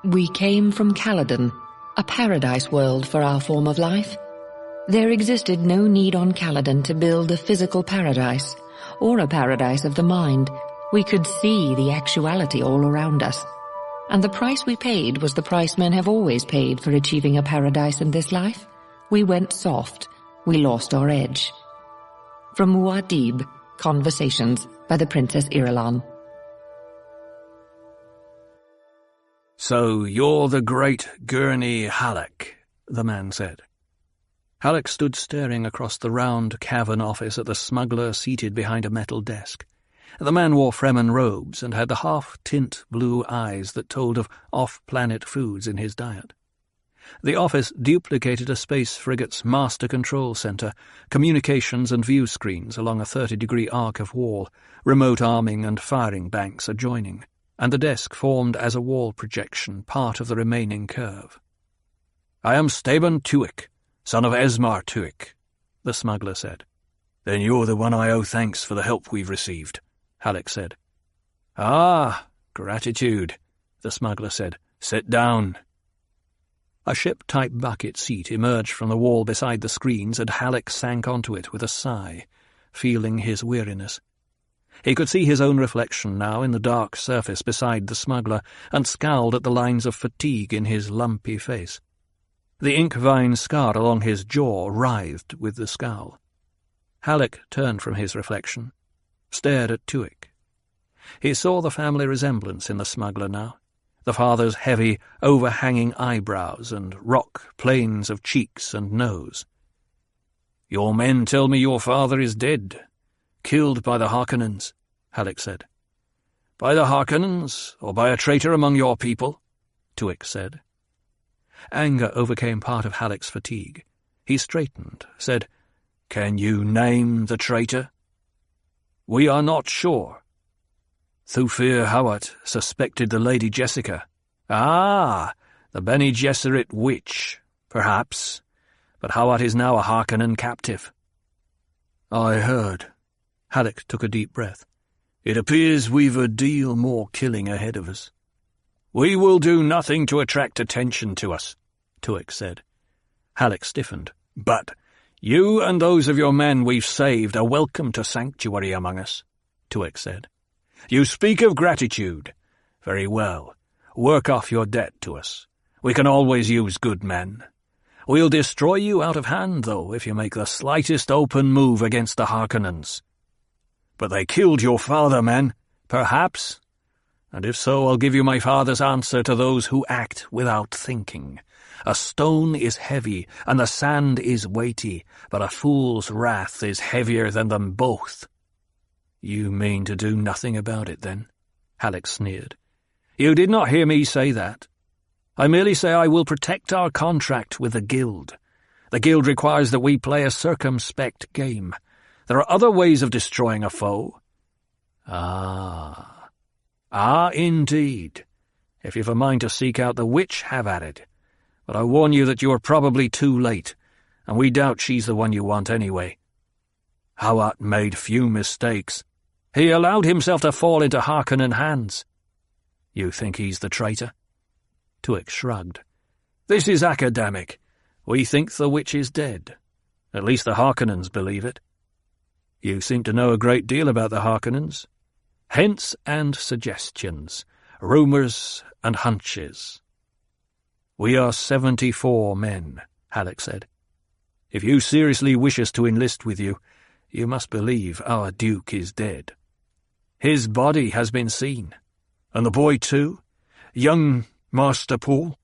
We came from Caladan, a paradise world for our form of life. There existed no need on Caladan to build a physical paradise, or a paradise of the mind. We could see the actuality all around us. And the price we paid was the price men have always paid for achieving a paradise in this life. We went soft. We lost our edge. From Muad'Dib, Conversations by the Princess Irulan. "So you're the great Gurney Halleck," the man said. Halleck stood staring across the round cavern office at the smuggler seated behind a metal desk. The man wore Fremen robes and had the half-tint blue eyes that told of off-planet foods in his diet. The office duplicated a space frigate's master control center, communications and view screens along a 30-degree arc of wall, remote arming and firing banks adjoining, and the desk formed as a wall projection, part of the remaining curve. "I am Steben Tuick, son of Esmar Tuick," the smuggler said. "Then you're the one I owe thanks for the help we've received," Halleck said. "Ah, gratitude," the smuggler said. "Sit down." A ship-type bucket seat emerged from the wall beside the screens, and Halleck sank onto it with a sigh, feeling his weariness. He could see his own reflection now in the dark surface beside the smuggler, and scowled at the lines of fatigue in his lumpy face. The ink vine scar along his jaw writhed with the scowl. Halleck turned from his reflection, stared at Tuick. He saw the family resemblance in the smuggler now, the father's heavy, overhanging eyebrows and rock planes of cheeks and nose. "Your men tell me your father is dead, killed by the Harkonnens," Halleck said. "By the Harkonnens, or by a traitor among your people?" Tuick said. Anger overcame part of Halleck's fatigue. He straightened, said, "Can you name the traitor?" "We are not sure." "Thufir Hawat suspected the Lady Jessica." "Ah, the Bene Gesserit witch, perhaps. But Hawat is now a Harkonnen captive." "I heard." Halleck took a deep breath. "It appears we've a deal more killing ahead of us." "We will do nothing to attract attention to us," Tuick said. Halleck stiffened. "But you and those of your men we've saved are welcome to sanctuary among us," Tuick said. "You speak of gratitude. Very well. Work off your debt to us. We can always use good men. We'll destroy you out of hand, though, if you make the slightest open move against the Harkonnens." "But they killed your father, men." "Perhaps. And if so, I'll give you my father's answer to those who act without thinking. A stone is heavy, and the sand is weighty, but a fool's wrath is heavier than them both." "You mean to do nothing about it, then?" Halleck sneered. "You did not hear me say that. I merely say I will protect our contract with the Guild. The Guild requires that we play a circumspect game. There are other ways of destroying a foe." Ah, indeed. If you've a mind to seek out the witch, have at it. But I warn you that you are probably too late, and we doubt she's the one you want anyway. Hawat made few mistakes. He allowed himself to fall into Harkonnen hands. You think he's the traitor? Tuick shrugged. This is academic. We think the witch is dead. At least the Harkonnens believe it. You seem to know a great deal about the Harkonnens. Hints and suggestions, rumours and hunches. We are 74 men, Halleck said. If you seriously wish us to enlist with you, you must believe our Duke is dead. His body has been seen. And the boy too? Young Master Paul?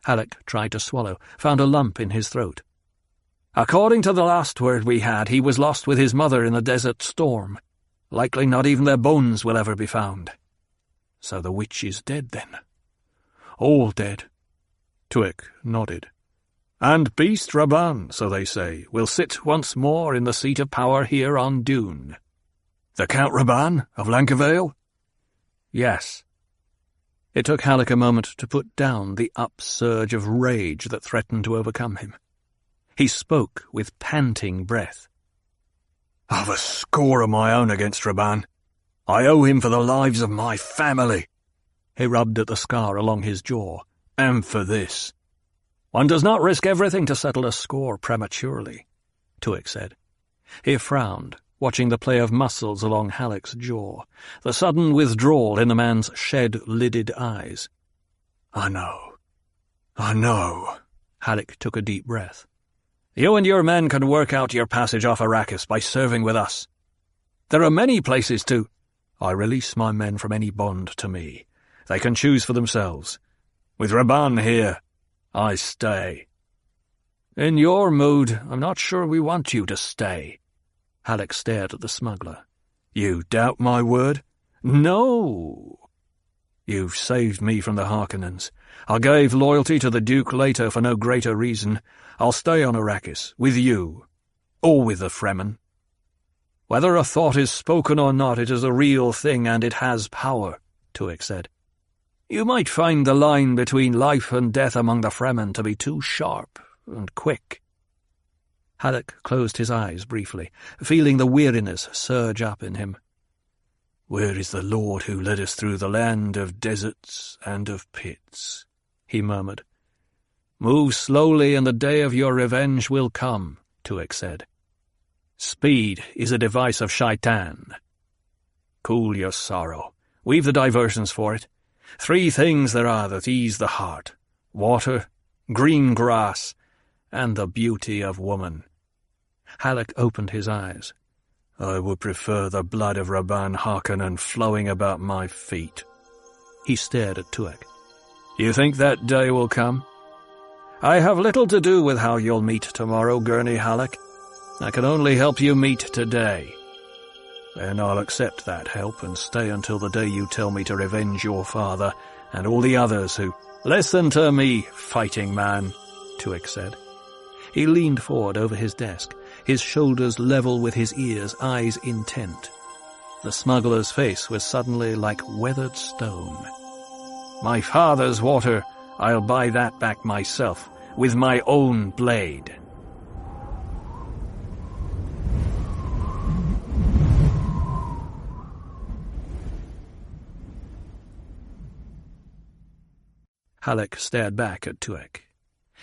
Halleck tried to swallow, found a lump in his throat. According to the last word we had, he was lost with his mother in the desert storm. Likely not even their bones will ever be found. So the witch is dead, then? All dead. Tuick nodded. And Beast Rabban, so they say, will sit once more in the seat of power here on Dune. The Count Rabban of Lankavale? Yes. It took Halleck a moment to put down the upsurge of rage that threatened to overcome him. He spoke with panting breath. I've a score of my own against Rabban. I owe him for the lives of my family. He rubbed at the scar along his jaw. "And for this." "One does not risk everything to settle a score prematurely," Tuek said. He frowned, watching the play of muscles along Halleck's jaw, the sudden withdrawal in the man's shed-lidded eyes. I know. Halleck took a deep breath. "You and your men can work out your passage off Arrakis by serving with us. There are many places to—" "I release my men from any bond to me. They can choose for themselves. With Rabban here, I stay." "In your mood, I'm not sure we want you to stay." Halleck stared at the smuggler. "You doubt my word?" "No." "You've saved me from the Harkonnens. I gave loyalty to the Duke later for no greater reason. I'll stay on Arrakis, with you, or with the Fremen. Whether a thought is spoken or not, it is a real thing, and it has power," Tuek said. "You might find the line between life and death among the Fremen to be too sharp and quick." Halleck closed his eyes briefly, feeling the weariness surge up in him. "Where is the Lord who led us through the land of deserts and of pits?" he murmured. "Move slowly, and the day of your revenge will come," Tuek said. "Speed is a device of Shaitan. Cool your sorrow. We've the diversions for it. 3 things there are that ease the heart: water, green grass, and the beauty of woman." Halleck opened his eyes. "I would prefer the blood of Rabban Harkonnen flowing about my feet." He stared at Tuek. "You think that day will come?" "I have little to do with how you'll meet tomorrow, Gurney Halleck. I can only help you meet today." "Then I'll accept that help and stay until the day you tell me to revenge your father and all the others who—" "Listen to me, fighting man," Tuek said. He leaned forward over his desk, his shoulders level with his ears, eyes intent. The smuggler's face was suddenly like weathered stone. "My father's water, I'll buy that back myself, with my own blade." Halleck stared back at Tuek.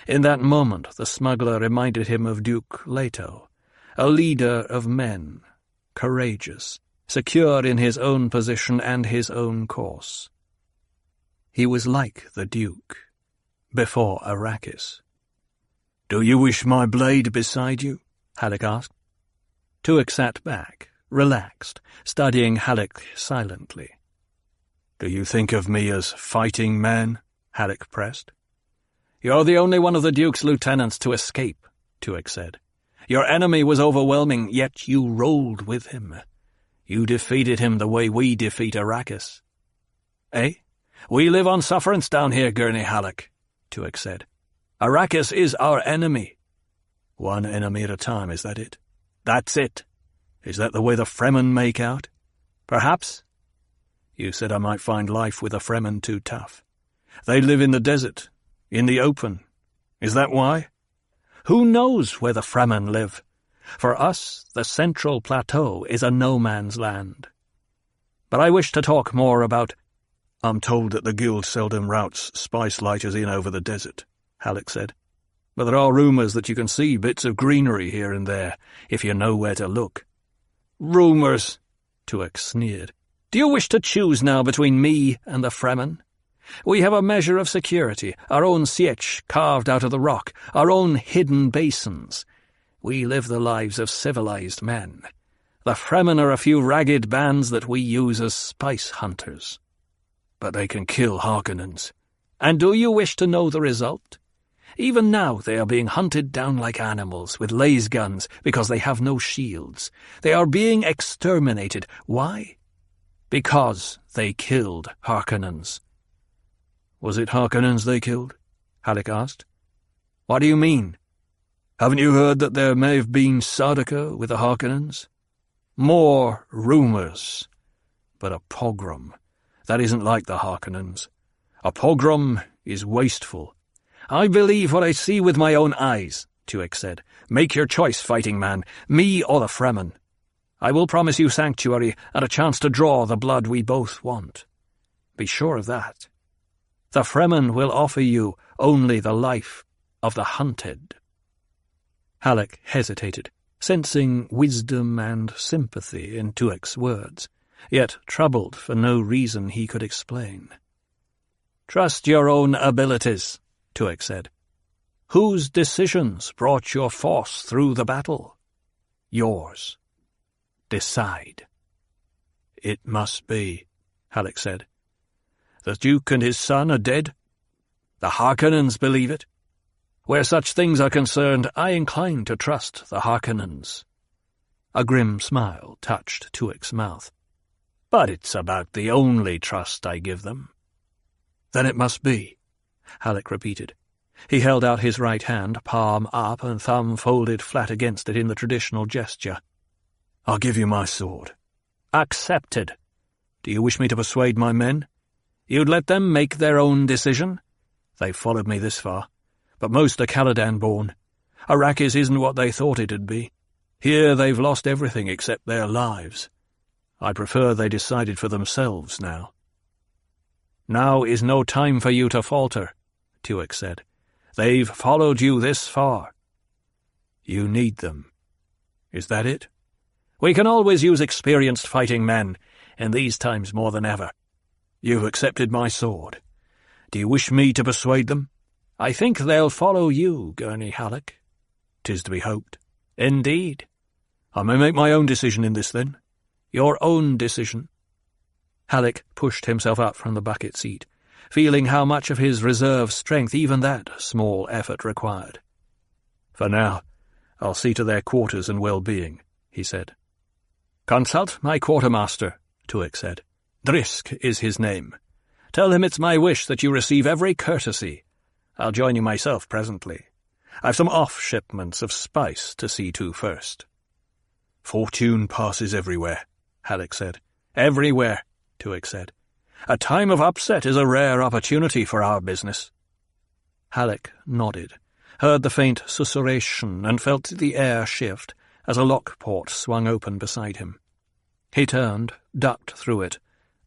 In that moment, the smuggler reminded him of Duke Leto, a leader of men, courageous, secure in his own position and his own course. He was like the Duke, before Arrakis. "Do you wish my blade beside you?" Halleck asked. Tuek sat back, relaxed, studying Halleck silently. "Do you think of me as fighting man?" Halleck pressed. "You're the only one of the Duke's lieutenants to escape," Tuek said. "Your enemy was overwhelming, yet you rolled with him. You defeated him the way we defeat Arrakis." "Eh? We live on sufferance down here, Gurney Halleck," Tuek said. "Arrakis is our enemy." "One enemy at a time, is that it?" "That's it." "Is that the way the Fremen make out?" "Perhaps." "You said I might find life with the Fremen too tough. They live in the desert, in the open. Is that why?" "Who knows where the Fremen live? For us, the Central Plateau is a no-man's land. But I wish to talk more about—" "I'm told that the Guild seldom routes spice lighters in over the desert," Halleck said. "But there are rumours that you can see bits of greenery here and there, if you know where to look." "Rumours," Tuek sneered. "Do you wish to choose now between me and the Fremen? We have a measure of security, our own sietch carved out of the rock, our own hidden basins. We live the lives of civilized men. The Fremen are a few ragged bands that we use as spice hunters." "But they can kill Harkonnens." "And do you wish to know the result? Even now they are being hunted down like animals with laser guns because they have no shields. They are being exterminated. Why? Because they killed Harkonnens." "Was it Harkonnens they killed?" Halleck asked. "What do you mean?" "Haven't you heard that there may have been Sardaukar with the Harkonnens?" "More rumours. But a pogrom, that isn't like the Harkonnens. A pogrom is wasteful." "I believe what I see with my own eyes," Tuek said. "Make your choice, fighting man, me or the Fremen. I will promise you sanctuary and a chance to draw the blood we both want. Be sure of that. The Fremen will offer you only the life of the hunted." Halleck hesitated, sensing wisdom and sympathy in Tuek's words, yet troubled for no reason he could explain. "Trust your own abilities," Tuek said. "Whose decisions brought your force through the battle? Yours. Decide." "It must be," Halleck said. "The Duke and his son are dead. The Harkonnens believe it. Where such things are concerned, I incline to trust the Harkonnens." A grim smile touched Tuek's mouth. "But it's about the only trust I give them." "Then it must be," Halleck repeated. He held out his right hand, palm up and thumb folded flat against it in the traditional gesture. "I'll give you my sword." "Accepted. Do you wish me to persuade my men? You'd let them make their own decision? They've followed me this far, but most are Caladan-born. Arrakis isn't what they thought it'd be. Here they've lost everything except their lives. I prefer they decided for themselves now." "Now is no time for you to falter," Tuek said. "They've followed you this far." "You need them. Is that it?" "We can always use experienced fighting men, in these times more than ever." "You've accepted my sword. Do you wish me to persuade them?" "I think they'll follow you, Gurney Halleck." "'Tis to be hoped." "Indeed." "I may make my own decision in this, then?" "Your own decision." Halleck pushed himself up from the bucket seat, feeling how much of his reserve strength even that small effort required. "For now, I'll see to their quarters and well-being," he said. "Consult my quartermaster," Tuek said. "Drisk is his name. Tell him it's my wish that you receive every courtesy. I'll join you myself presently. I've some off-shipments of spice to see to first." "Fortune passes everywhere," Halleck said. "Everywhere," Tuek said. "A time of upset is a rare opportunity for our business." Halleck nodded, heard the faint susurration, and felt the air shift as a lock-port swung open beside him. He turned, ducked through it,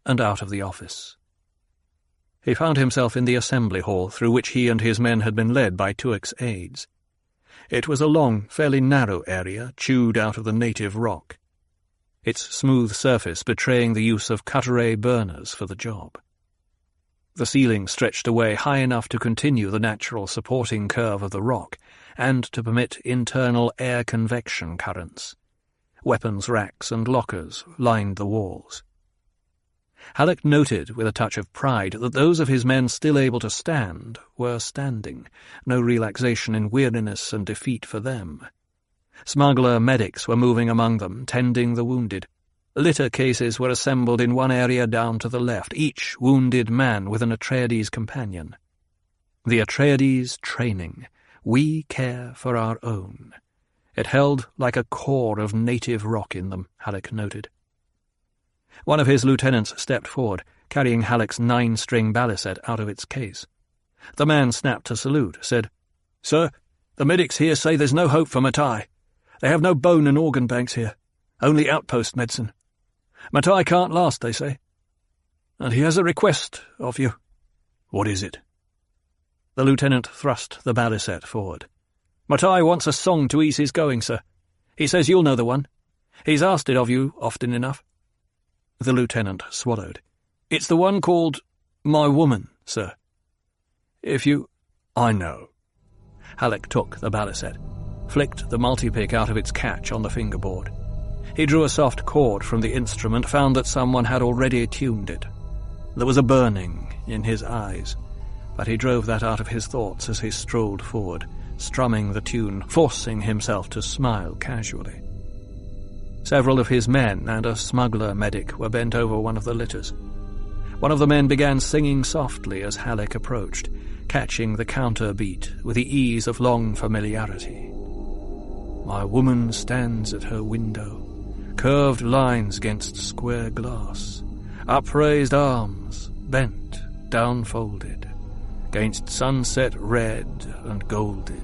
and out of the office. He found himself in the assembly hall through which he and his men had been led by Tuek's aides. It was a long, fairly narrow area, chewed out of the native rock, its smooth surface betraying the use of cut-ray burners for the job. The ceiling stretched away high enough to continue the natural supporting curve of the rock and to permit internal air convection currents. Weapons racks and lockers lined the walls. Halleck noted with a touch of pride that those of his men still able to stand were standing, no relaxation in weariness and defeat for them. Smuggler medics were moving among them, tending the wounded. Litter cases were assembled in one area down to the left, each wounded man with an Atreides companion. The Atreides training. We care for our own. It held like a core of native rock in them, Halleck noted. One of his lieutenants stepped forward, carrying Halleck's 9-string balisette out of its case. The man snapped a salute, said, "Sir, the medics here say there's no hope for Matai. They have no bone and organ banks here, only outpost medicine. Matai can't last, they say. And he has a request of you." "What is it?" The lieutenant thrust the balisette forward. "Matai wants a song to ease his going, sir. He says you'll know the one. He's asked it of you often enough." The lieutenant swallowed. "It's the one called My Woman, sir." "If you—" "I know." Halleck took the balisette, flicked the multi-pick out of its catch on the fingerboard. He drew a soft chord from the instrument, found that someone had already tuned it. There was a burning in his eyes, but he drove that out of his thoughts as he strolled forward, strumming the tune, forcing himself to smile casually. Several of his men and a smuggler medic were bent over one of the litters. One of the men began singing softly as Halleck approached, catching the counter beat with the ease of long familiarity. My woman stands at her window, curved lines against square glass, upraised arms, bent, downfolded, against sunset red and golded.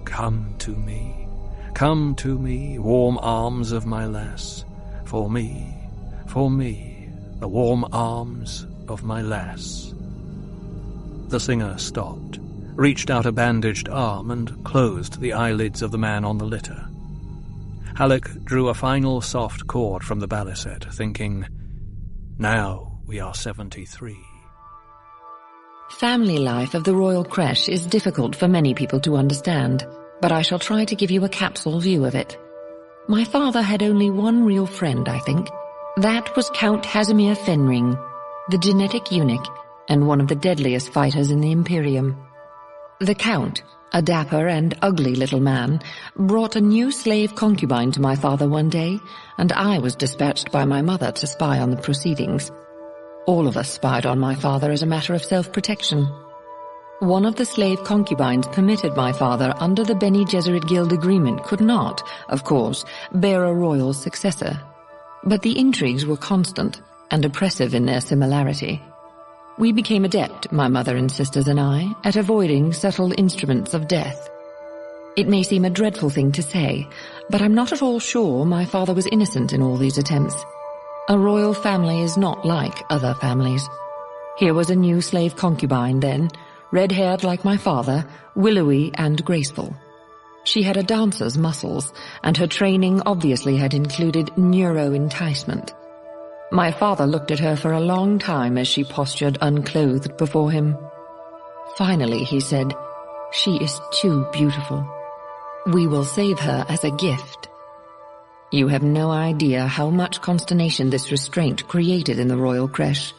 Come to me, warm arms of my lass, for me, the warm arms of my lass." The singer stopped, reached out a bandaged arm and closed the eyelids of the man on the litter. Halleck drew a final soft chord from the balisette, thinking, "Now we are 73. Family life of the royal creche is difficult for many people to understand, but I shall try to give you a capsule view of it. My father had only one real friend, I think. That was Count Casimir Fenring, the genetic eunuch, and one of the deadliest fighters in the Imperium. The Count, a dapper and ugly little man, brought a new slave concubine to my father one day, and I was dispatched by my mother to spy on the proceedings. All of us spied on my father as a matter of self-protection. One of the slave concubines permitted my father under the Bene Gesserit Guild agreement could not, of course, bear a royal successor. But the intrigues were constant and oppressive in their similarity. We became adept, my mother and sisters and I, at avoiding subtle instruments of death. It may seem a dreadful thing to say, but I'm not at all sure my father was innocent in all these attempts. A royal family is not like other families. Here was a new slave concubine then, red-haired like my father, willowy and graceful. She had a dancer's muscles, and her training obviously had included neuro-enticement. My father looked at her for a long time as she postured unclothed before him. Finally, he said, "She is too beautiful. We will save her as a gift." You have no idea how much consternation this restraint created in the royal creche.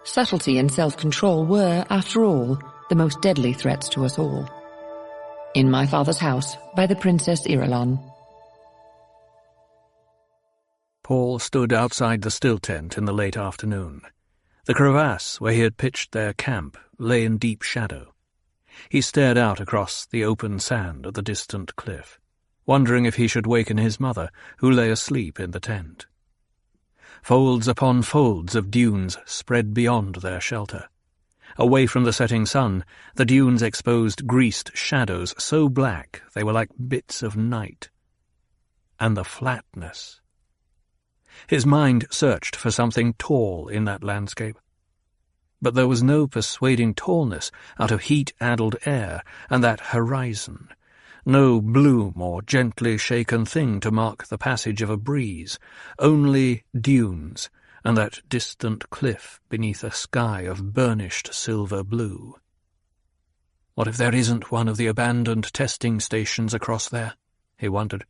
Subtlety and self-control were, after all, the most deadly threats to us all. In my father's house, by the Princess Irulan. Paul stood outside the still tent in the late afternoon. The crevasse where he had pitched their camp lay in deep shadow. He stared out across the open sand at the distant cliff, wondering if he should waken his mother, who lay asleep in the tent. Folds upon folds of dunes spread beyond their shelter. Away from the setting sun, the dunes exposed greased shadows so black they were like bits of night. And the flatness. His mind searched for something tall in that landscape. But there was no persuading tallness out of heat-addled air and that horizon, no bloom or gently shaken thing to mark the passage of a breeze, only dunes and that distant cliff beneath a sky of burnished silver blue. What if there isn't one of the abandoned testing stations across there? He wondered.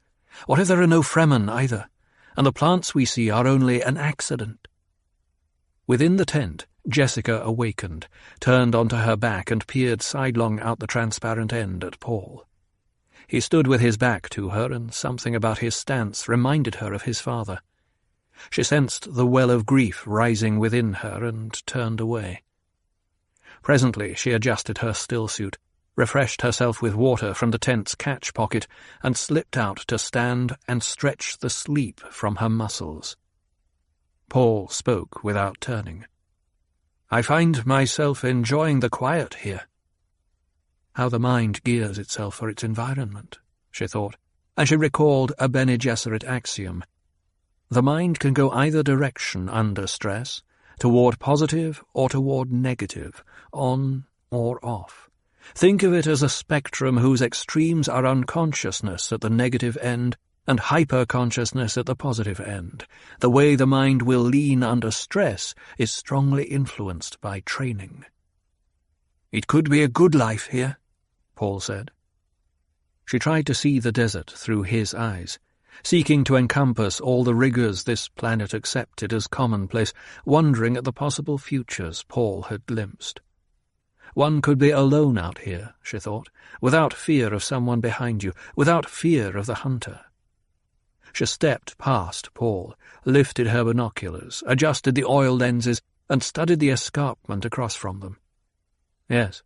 What if there are no Fremen either, and the plants we see are only an accident? Within the tent, Jessica awakened, turned onto her back and peered sidelong out the transparent end at Paul. He stood with his back to her, and something about his stance reminded her of his father. She sensed the well of grief rising within her and turned away. Presently she adjusted her stillsuit, refreshed herself with water from the tent's catch pocket, and slipped out to stand and stretch the sleep from her muscles. Paul spoke without turning. "I find myself enjoying the quiet here." How the mind gears itself for its environment, she thought, and she recalled a Bene Gesserit axiom. The mind can go either direction under stress, toward positive or toward negative, on or off. Think of it as a spectrum whose extremes are unconsciousness at the negative end and hyperconsciousness at the positive end. The way the mind will lean under stress is strongly influenced by training. "It could be a good life here," Paul said. She tried to see the desert through his eyes, seeking to encompass all the rigors this planet accepted as commonplace, wondering at the possible futures Paul had glimpsed. One could be alone out here, she thought, without fear of someone behind you, without fear of the hunter. She stepped past Paul, lifted her binoculars, adjusted the oil lenses, and studied the escarpment across from them. Yes,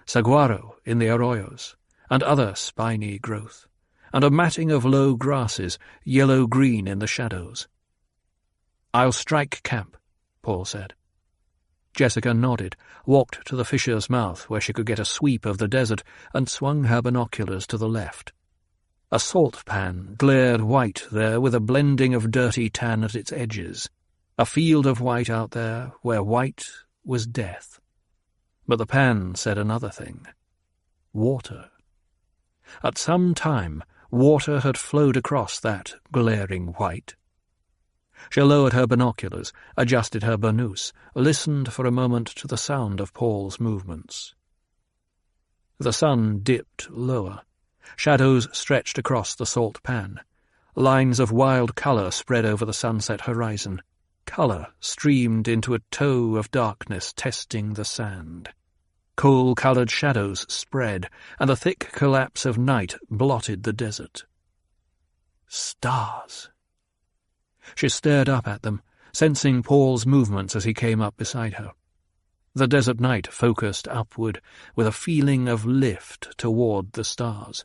saguaro in the arroyos, and other spiny growth, and a matting of low grasses, yellow-green in the shadows. "I'll strike camp," Paul said. Jessica nodded, walked to the fissure's mouth where she could get a sweep of the desert, and swung her binoculars to the left. A salt pan glared white there with a blending of dirty tan at its edges, a field of white out there where white was death. But the pan said another thing. Water. At some time, water had flowed across that glaring white. She lowered her binoculars, adjusted her burnous, listened for a moment to the sound of Paul's movements. The sun dipped lower. Shadows stretched across the salt pan. Lines of wild colour spread over the sunset horizon. Colour streamed into a toe of darkness, testing the sand. Coal-coloured shadows spread, and the thick collapse of night blotted the desert. Stars. She stared up at them, sensing Paul's movements as he came up beside her. The desert night focused upward, with a feeling of lift toward the stars.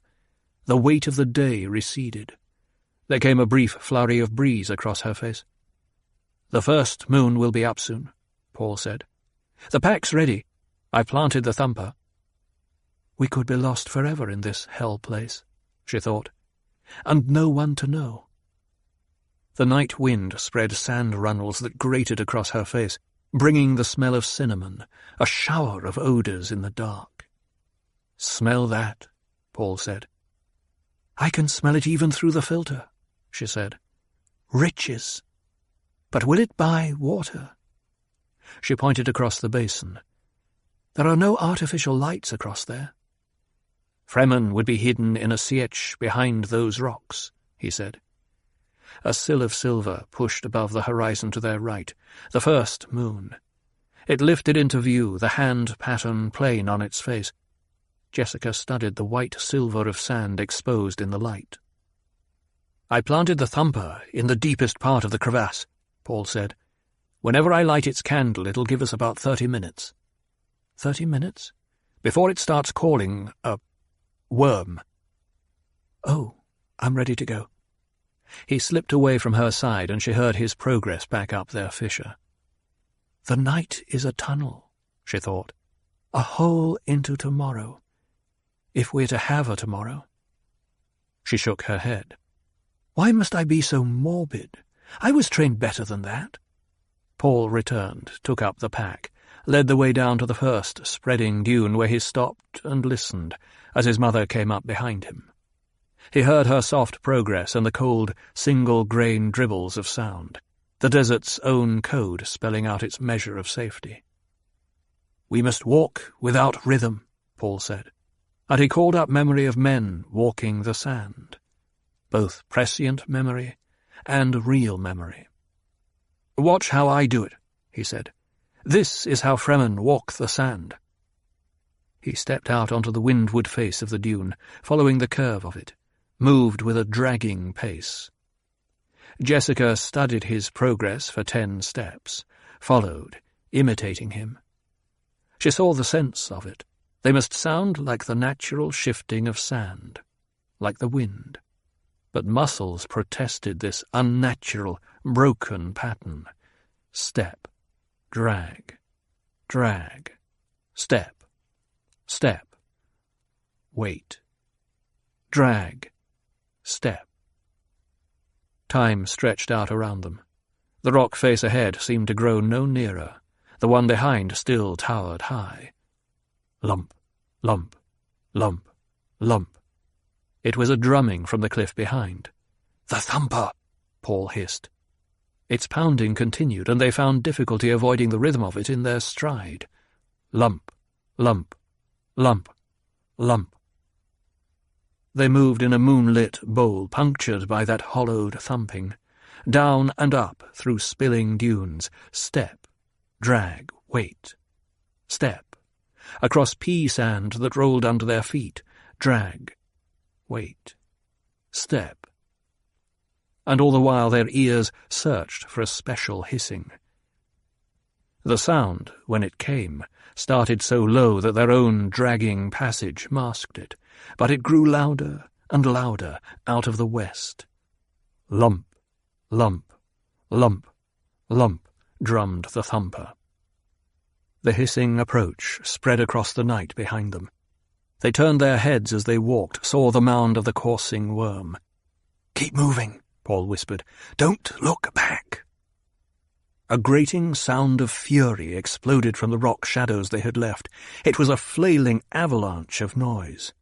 The weight of the day receded. There came a brief flurry of breeze across her face. "The first moon will be up soon," Paul said. "The pack's ready. I planted the thumper." We could be lost forever in this hell place, she thought, and no one to know. The night wind spread sand runnels that grated across her face, bringing the smell of cinnamon, a shower of odours in the dark. "Smell that," Paul said. "I can smell it even through the filter," she said. "Riches. But will it buy water?" She pointed across the basin. "There are no artificial lights across there." "Fremen would be hidden in a sietch behind those rocks," he said. A sill of silver pushed above the horizon to their right, the first moon. It lifted into view, the hand pattern plain on its face. Jessica studied the white silver of sand exposed in the light. "I planted the thumper in the deepest part of the crevasse," Paul said. "Whenever I light its candle, it'll give us about 30 minutes. 30 minutes? Before it starts calling a worm." "Oh, I'm ready to go." He slipped away from her side, and she heard his progress back up their fissure. The night is a tunnel, she thought, a hole into tomorrow, if we're to have a tomorrow. She shook her head. Why must I be so morbid? I was trained better than that. Paul returned, took up the pack, led the way down to the first spreading dune where he stopped and listened as his mother came up behind him. He heard her soft progress and the cold, single-grain dribbles of sound, the desert's own code spelling out its measure of safety. "We must walk without rhythm," Paul said, and he called up memory of men walking the sand, both prescient memory and real memory. "Watch how I do it," he said. "This is how Fremen walk the sand." He stepped out onto the windward face of the dune, following the curve of it, moved with a dragging pace. Jessica studied his progress for 10 steps, followed, imitating him. She saw the sense of it. They must sound like the natural shifting of sand, like the wind. But muscles protested this unnatural, broken pattern. Step, drag, drag, step, step, wait, drag, step. Time stretched out around them. The rock face ahead seemed to grow no nearer. The one behind still towered high. Lump, lump, lump, lump. It was a drumming from the cliff behind. "The thumper!" Paul hissed. Its pounding continued, and they found difficulty avoiding the rhythm of it in their stride. Lump, lump, lump, lump. They moved in a moonlit bowl punctured by that hollowed thumping, down and up through spilling dunes, step, drag, wait, step, across pea sand that rolled under their feet, drag, wait, step. And all the while their ears searched for a special hissing. The sound, when it came, started so low that their own dragging passage masked it, but it grew louder and louder out of the west. Lump, lump, lump, lump, drummed the thumper. The hissing approach spread across the night behind them. They turned their heads as they walked, saw the mound of the coursing worm. "Keep moving," Paul whispered. "Don't look back." A grating sound of fury exploded from the rock shadows they had left. It was a flailing avalanche of noise.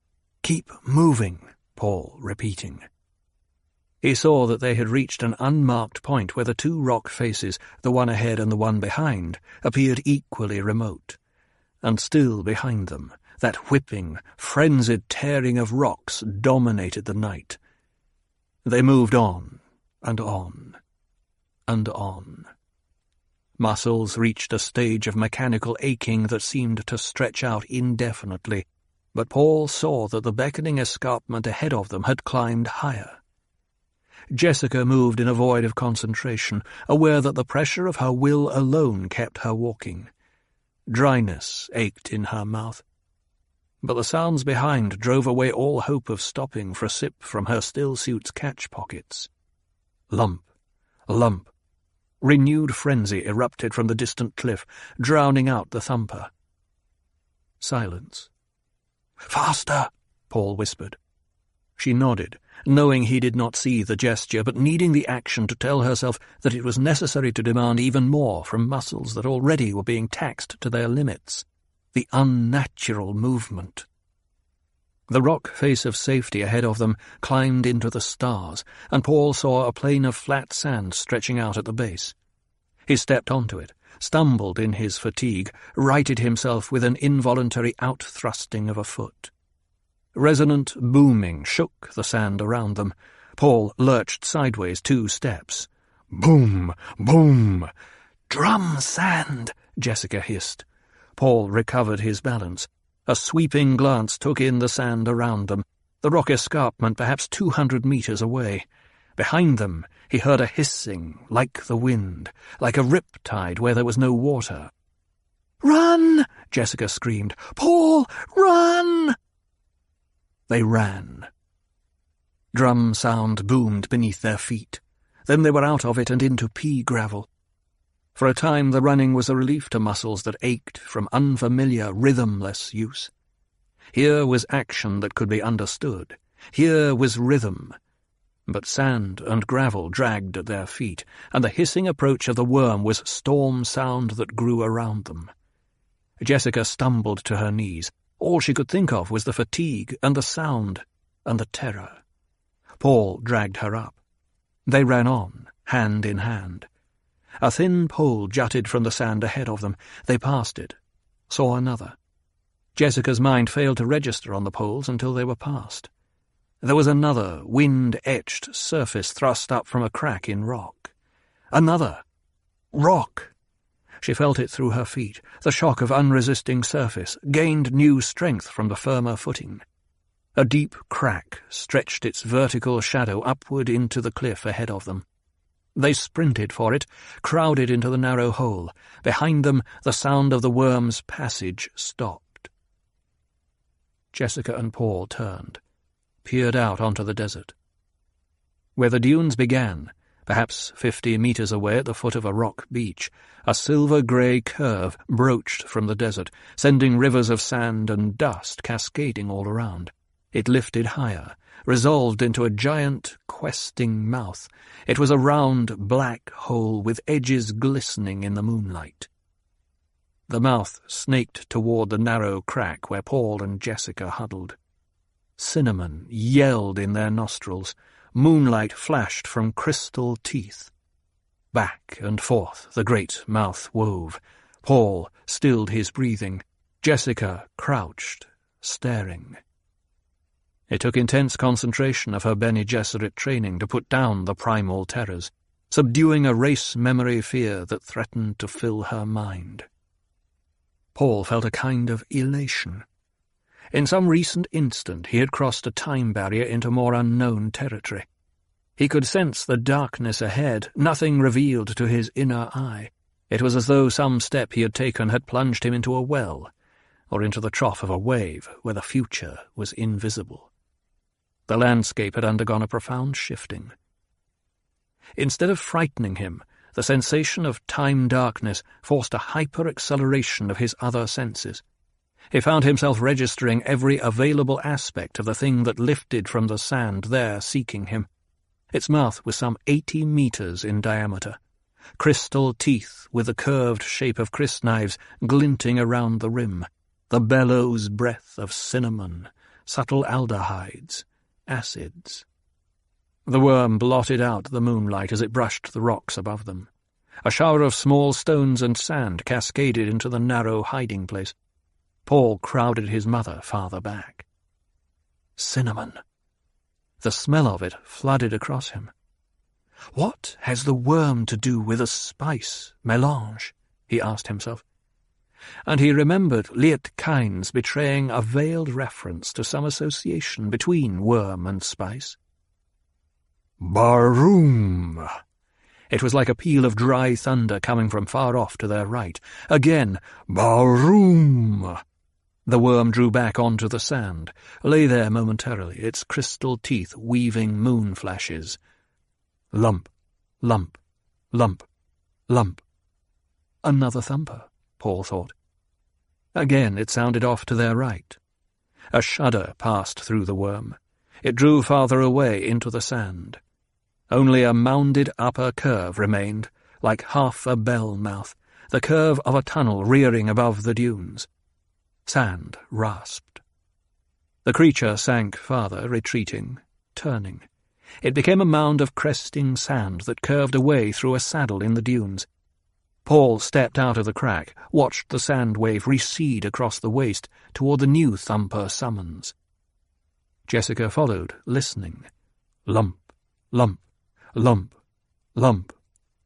"Keep moving," Paul repeating. He saw that they had reached an unmarked point where the two rock faces, the one ahead and the one behind, appeared equally remote. And still behind them, that whipping, frenzied tearing of rocks dominated the night. They moved on, and on, and on. Muscles reached a stage of mechanical aching that seemed to stretch out indefinitely, but Paul saw that the beckoning escarpment ahead of them had climbed higher. Jessica moved in a void of concentration, aware that the pressure of her will alone kept her walking. Dryness ached in her mouth. But the sounds behind drove away all hope of stopping for a sip from her still-suit's catch pockets. Lump, lump. Renewed frenzy erupted from the distant cliff, drowning out the thumper. Silence. "Faster," Paul whispered. She nodded, knowing he did not see the gesture, but needing the action to tell herself that it was necessary to demand even more from muscles that already were being taxed to their limits. The unnatural movement. The rock face of safety ahead of them climbed into the stars, and Paul saw a plain of flat sand stretching out at the base. He stepped onto it, stumbled in his fatigue, righted himself with an involuntary out-thrusting of a foot. Resonant booming shook the sand around them. Paul lurched sideways 2 steps. Boom! Boom! "Drum sand!" Jessica hissed. Paul recovered his balance. A sweeping glance took in the sand around them, the rock escarpment perhaps 200 meters away. Behind them he heard a hissing, like the wind, like a riptide where there was no water. "Run!" Jessica screamed. "Paul, run!" They ran. Drum sound boomed beneath their feet. Then they were out of it and into pea gravel. For a time the running was a relief to muscles that ached from unfamiliar, rhythmless use. Here was action that could be understood. Here was rhythm. But sand and gravel dragged at their feet, and the hissing approach of the worm was storm sound that grew around them. Jessica stumbled to her knees. All she could think of was the fatigue and the sound and the terror. Paul dragged her up. They ran on, hand in hand. A thin pole jutted from the sand ahead of them. They passed it, saw another. Jessica's mind failed to register on the poles until they were past. There was another wind-etched surface thrust up from a crack in rock. Another. Rock. She felt it through her feet. The shock of unresisting surface gained new strength from the firmer footing. A deep crack stretched its vertical shadow upward into the cliff ahead of them. They sprinted for it, crowded into the narrow hole. Behind them, the sound of the worm's passage stopped. Jessica and Paul turned, peered out onto the desert. Where the dunes began, perhaps 50 meters away at the foot of a rock beach, a silver-grey curve broached from the desert, sending rivers of sand and dust cascading all around. It lifted higher, resolved into a giant, questing mouth. It was a round, black hole with edges glistening in the moonlight. The mouth snaked toward the narrow crack where Paul and Jessica huddled. Cinnamon yelled in their nostrils. Moonlight flashed from crystal teeth. Back and forth the great mouth wove. Paul stilled his breathing. Jessica crouched, staring. It took intense concentration of her Bene Gesserit training to put down the primal terrors, subduing a race memory fear that threatened to fill her mind. Paul felt a kind of elation. In some recent instant he had crossed a time barrier into more unknown territory. He could sense the darkness ahead, nothing revealed to his inner eye. It was as though some step he had taken had plunged him into a well, or into the trough of a wave where the future was invisible. The landscape had undergone a profound shifting. Instead of frightening him, the sensation of time darkness forced a hyper-acceleration of his other senses. He found himself registering every available aspect of the thing that lifted from the sand there seeking him. Its mouth was some 80 meters in diameter. crystal teeth with the curved shape of crysknives glinting around the rim, the bellows breath of cinnamon, subtle aldehydes, acids. The worm blotted out the moonlight as it brushed the rocks above them. A shower of small stones and sand cascaded into the narrow hiding place. Paul crowded his mother farther back. Cinnamon. The smell of it flooded across him. What has the worm to do with a spice mélange? He asked himself. And he remembered Liet Kynes betraying a veiled reference to some association between worm and spice. Baroom! It was like a peal of dry thunder coming from far off to their right. Again, baroom! The worm drew back onto the sand, lay there momentarily, its crystal teeth weaving moon flashes. Lump, lump, lump, lump. Another thumper, Paul thought. Again it sounded off to their right. A shudder passed through the worm. It drew farther away into the sand. Only a mounded upper curve remained, like half a bell mouth, the curve of a tunnel rearing above the dunes. Sand rasped. The creature sank farther, retreating, turning. It became a mound of cresting sand that curved away through a saddle in the dunes. Paul stepped out of the crack, watched the sand wave recede across the waste toward the new thumper summons. Jessica followed, listening. Lump, lump, lump, lump,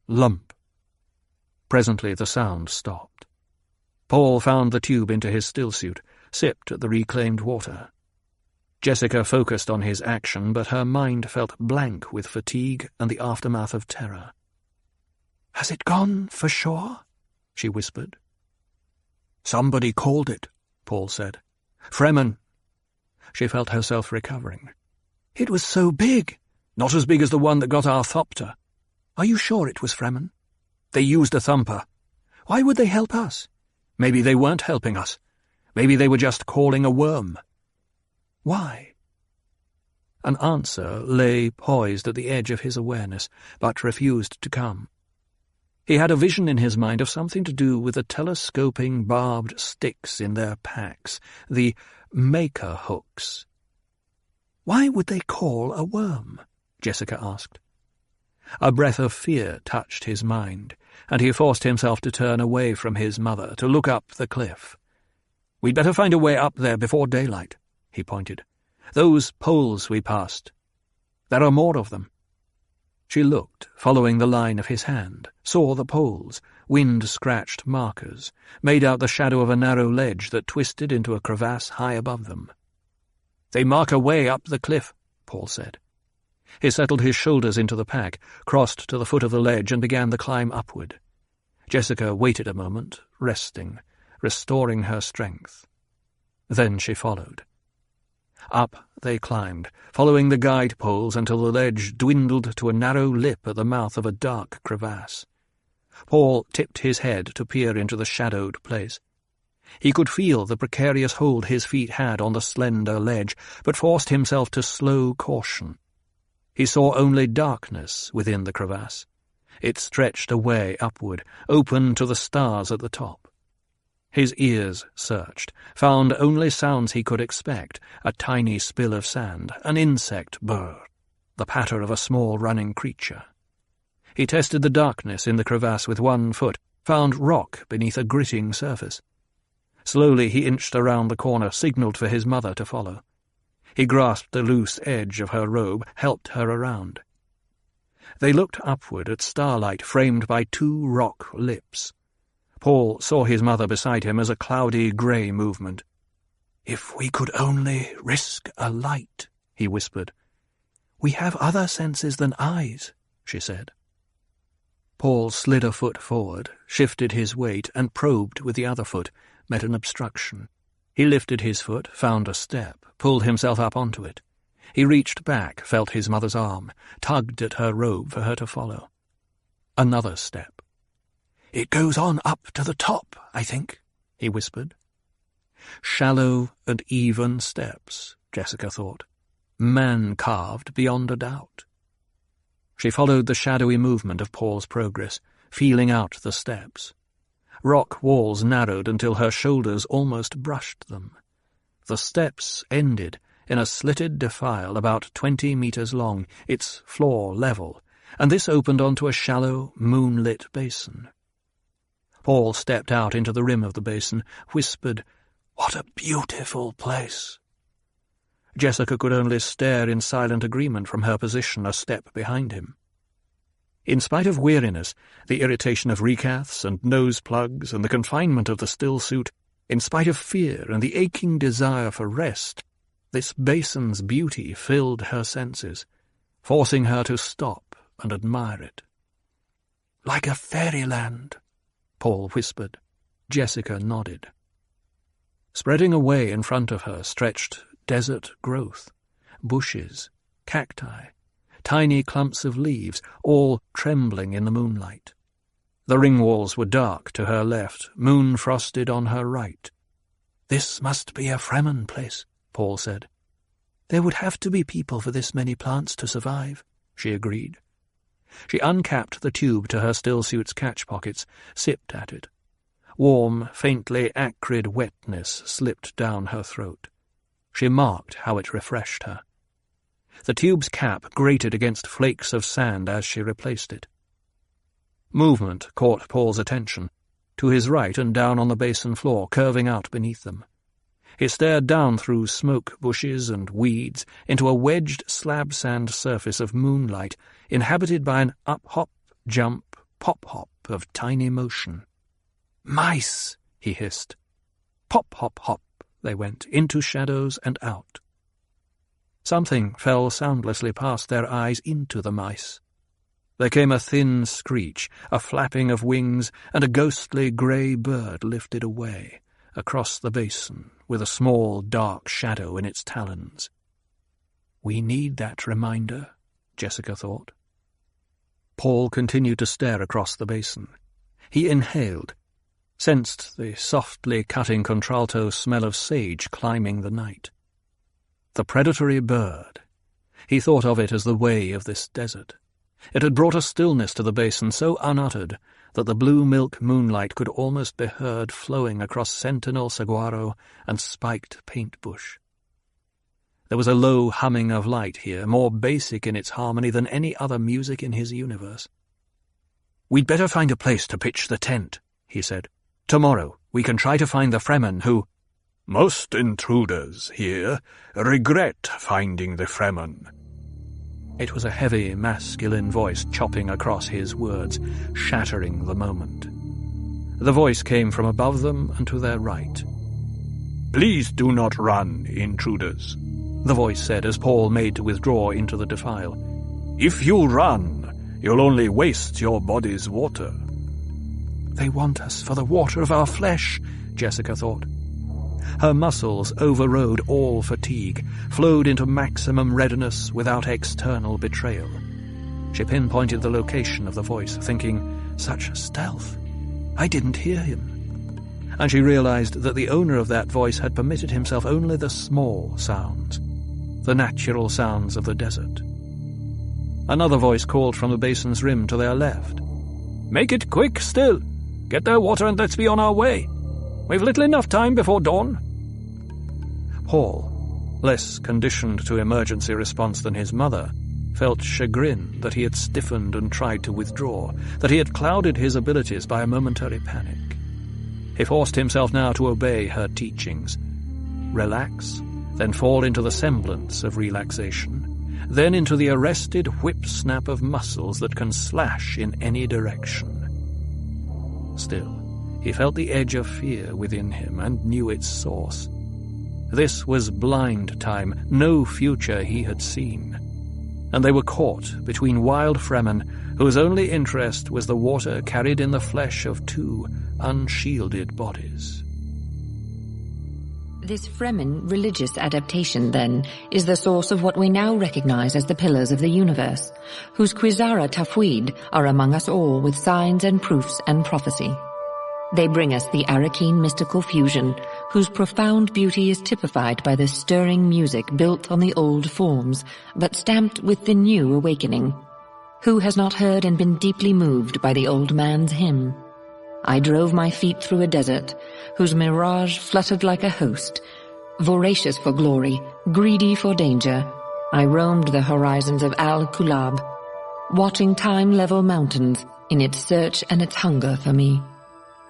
lump. Presently the sound stopped. Paul found the tube into his stillsuit, sipped at the reclaimed water. Jessica focused on his action, but her mind felt blank with fatigue and the aftermath of terror. "Has it gone for sure?" she whispered. "Somebody called it," Paul said. "Fremen." She felt herself recovering. "It was so big. Not as big as the one that got our thopter. Are you sure it was Fremen? They used a thumper. Why would they help us? Maybe they weren't helping us. Maybe they were just calling a worm. Why?" An answer lay poised at the edge of his awareness, but refused to come. He had a vision in his mind of something to do with the telescoping barbed sticks in their packs, the maker hooks. "Why would they call a worm?" Jessica asked. A breath of fear touched his mind, and he forced himself to turn away from his mother, to look up the cliff. "We'd better find a way up there before daylight," he pointed. "Those poles we passed. There are more of them." She looked, following the line of his hand, saw the poles, wind-scratched markers, made out the shadow of a narrow ledge that twisted into a crevasse high above them. "They mark a way up the cliff," Paul said. He settled his shoulders into the pack, crossed to the foot of the ledge and began the climb upward. Jessica waited a moment, resting, restoring her strength. Then she followed. Up they climbed, following the guide poles until the ledge dwindled to a narrow lip at the mouth of a dark crevasse. Paul tipped his head to peer into the shadowed place. He could feel the precarious hold his feet had on the slender ledge, but forced himself to slow caution. He saw only darkness within the crevasse. It stretched away upward, open to the stars at the top. His ears searched, found only sounds he could expect, a tiny spill of sand, an insect burr, the patter of a small running creature. He tested the darkness in the crevasse with one foot, found rock beneath a gritting surface. Slowly he inched around the corner, signalled for his mother to follow. He grasped the loose edge of her robe, helped her around. They looked upward at starlight framed by two rock lips. Paul saw his mother beside him as a cloudy grey movement. "If we could only risk a light," he whispered. "We have other senses than eyes," she said. Paul slid a foot forward, shifted his weight, and probed with the other foot, met an obstruction. He lifted his foot, found a step, pulled himself up onto it. He reached back, felt his mother's arm, tugged at her robe for her to follow. Another step. "It goes on up to the top, I think," he whispered. Shallow and even steps, Jessica thought. Man-carved beyond a doubt. She followed the shadowy movement of Paul's progress, feeling out the steps. Rock walls narrowed until her shoulders almost brushed them. The steps ended in a slitted defile about 20 meters long, its floor level, and this opened onto a shallow, moonlit basin. Paul stepped out into the rim of the basin, whispered, "What a beautiful place!" Jessica could only stare in silent agreement from her position a step behind him. In spite of weariness, the irritation of recaths and nose plugs and the confinement of the still suit, in spite of fear and the aching desire for rest, this basin's beauty filled her senses, forcing her to stop and admire it. "Like a fairyland," Paul whispered. Jessica nodded. Spreading away in front of her stretched desert growth, bushes, cacti, tiny clumps of leaves, all trembling in the moonlight. The ring walls were dark to her left, moon-frosted on her right. "This must be a Fremen place," Paul said. "There would have to be people for this many plants to survive," she agreed. She uncapped the tube to her stillsuit's catch pockets, sipped at it. Warm, faintly acrid wetness slipped down her throat. She marked how it refreshed her. The tube's cap grated against flakes of sand as she replaced it. Movement caught Paul's attention, to his right and down on the basin floor, curving out beneath them. He stared down through smoke bushes and weeds into a wedged slab sand surface of moonlight inhabited by an up-hop, jump, pop-hop of tiny motion. "Mice!" he hissed. Pop-hop-hop they went, into shadows and out. Something fell soundlessly past their eyes into the mice. There came a thin screech, a flapping of wings, and a ghostly grey bird lifted away, across the basin, with a small dark shadow in its talons. "We need that reminder," Jessica thought. Paul continued to stare across the basin. He inhaled, sensed the softly cutting contralto smell of sage climbing the night. The predatory bird. He thought of it as the way of this desert. It had brought a stillness to the basin so unuttered that the blue milk moonlight could almost be heard flowing across sentinel saguaro and spiked paint bush. There was a low humming of light here, more basic in its harmony than any other music in his universe. "We'd better find a place to pitch the tent," he said. "Tomorrow we can try to find the Fremen who—" "Most intruders here regret finding the Fremen." It was a heavy, masculine voice chopping across his words, shattering the moment. The voice came from above them and to their right. "Please do not run, intruders," the voice said as Paul made to withdraw into the defile. "If you run, you'll only waste your body's water." "They want us for the water of our flesh," Jessica thought. Her muscles overrode all fatigue, flowed into maximum readiness without external betrayal. She pinpointed the location of the voice, thinking, such stealth. I didn't hear him. And she realized that the owner of that voice had permitted himself only the small sounds, the natural sounds of the desert. Another voice called from the basin's rim to their left. "Make it quick, still. Get their water and let's be on our way. We've little enough time before dawn." Paul, less conditioned to emergency response than his mother, felt chagrin that he had stiffened and tried to withdraw, that he had clouded his abilities by a momentary panic. He forced himself now to obey her teachings. Relax, then fall into the semblance of relaxation, then into the arrested whip-snap of muscles that can slash in any direction. Still, he felt the edge of fear within him and knew its source. This was blind time, no future he had seen. And they were caught between wild Fremen whose only interest was the water carried in the flesh of two unshielded bodies. This Fremen religious adaptation, then, is the source of what we now recognize as the pillars of the universe, whose Quizara Tafwid are among us all with signs and proofs and prophecy. They bring us the Arakeen mystical fusion, whose profound beauty is typified by the stirring music built on the old forms, but stamped with the new awakening, Who has not heard and been deeply moved by the old man's hymn? I drove my feet through a desert, whose mirage fluttered like a host. Voracious for glory, greedy for danger, I roamed the horizons of Al-Kulab, watching time level mountains in its search and its hunger for me.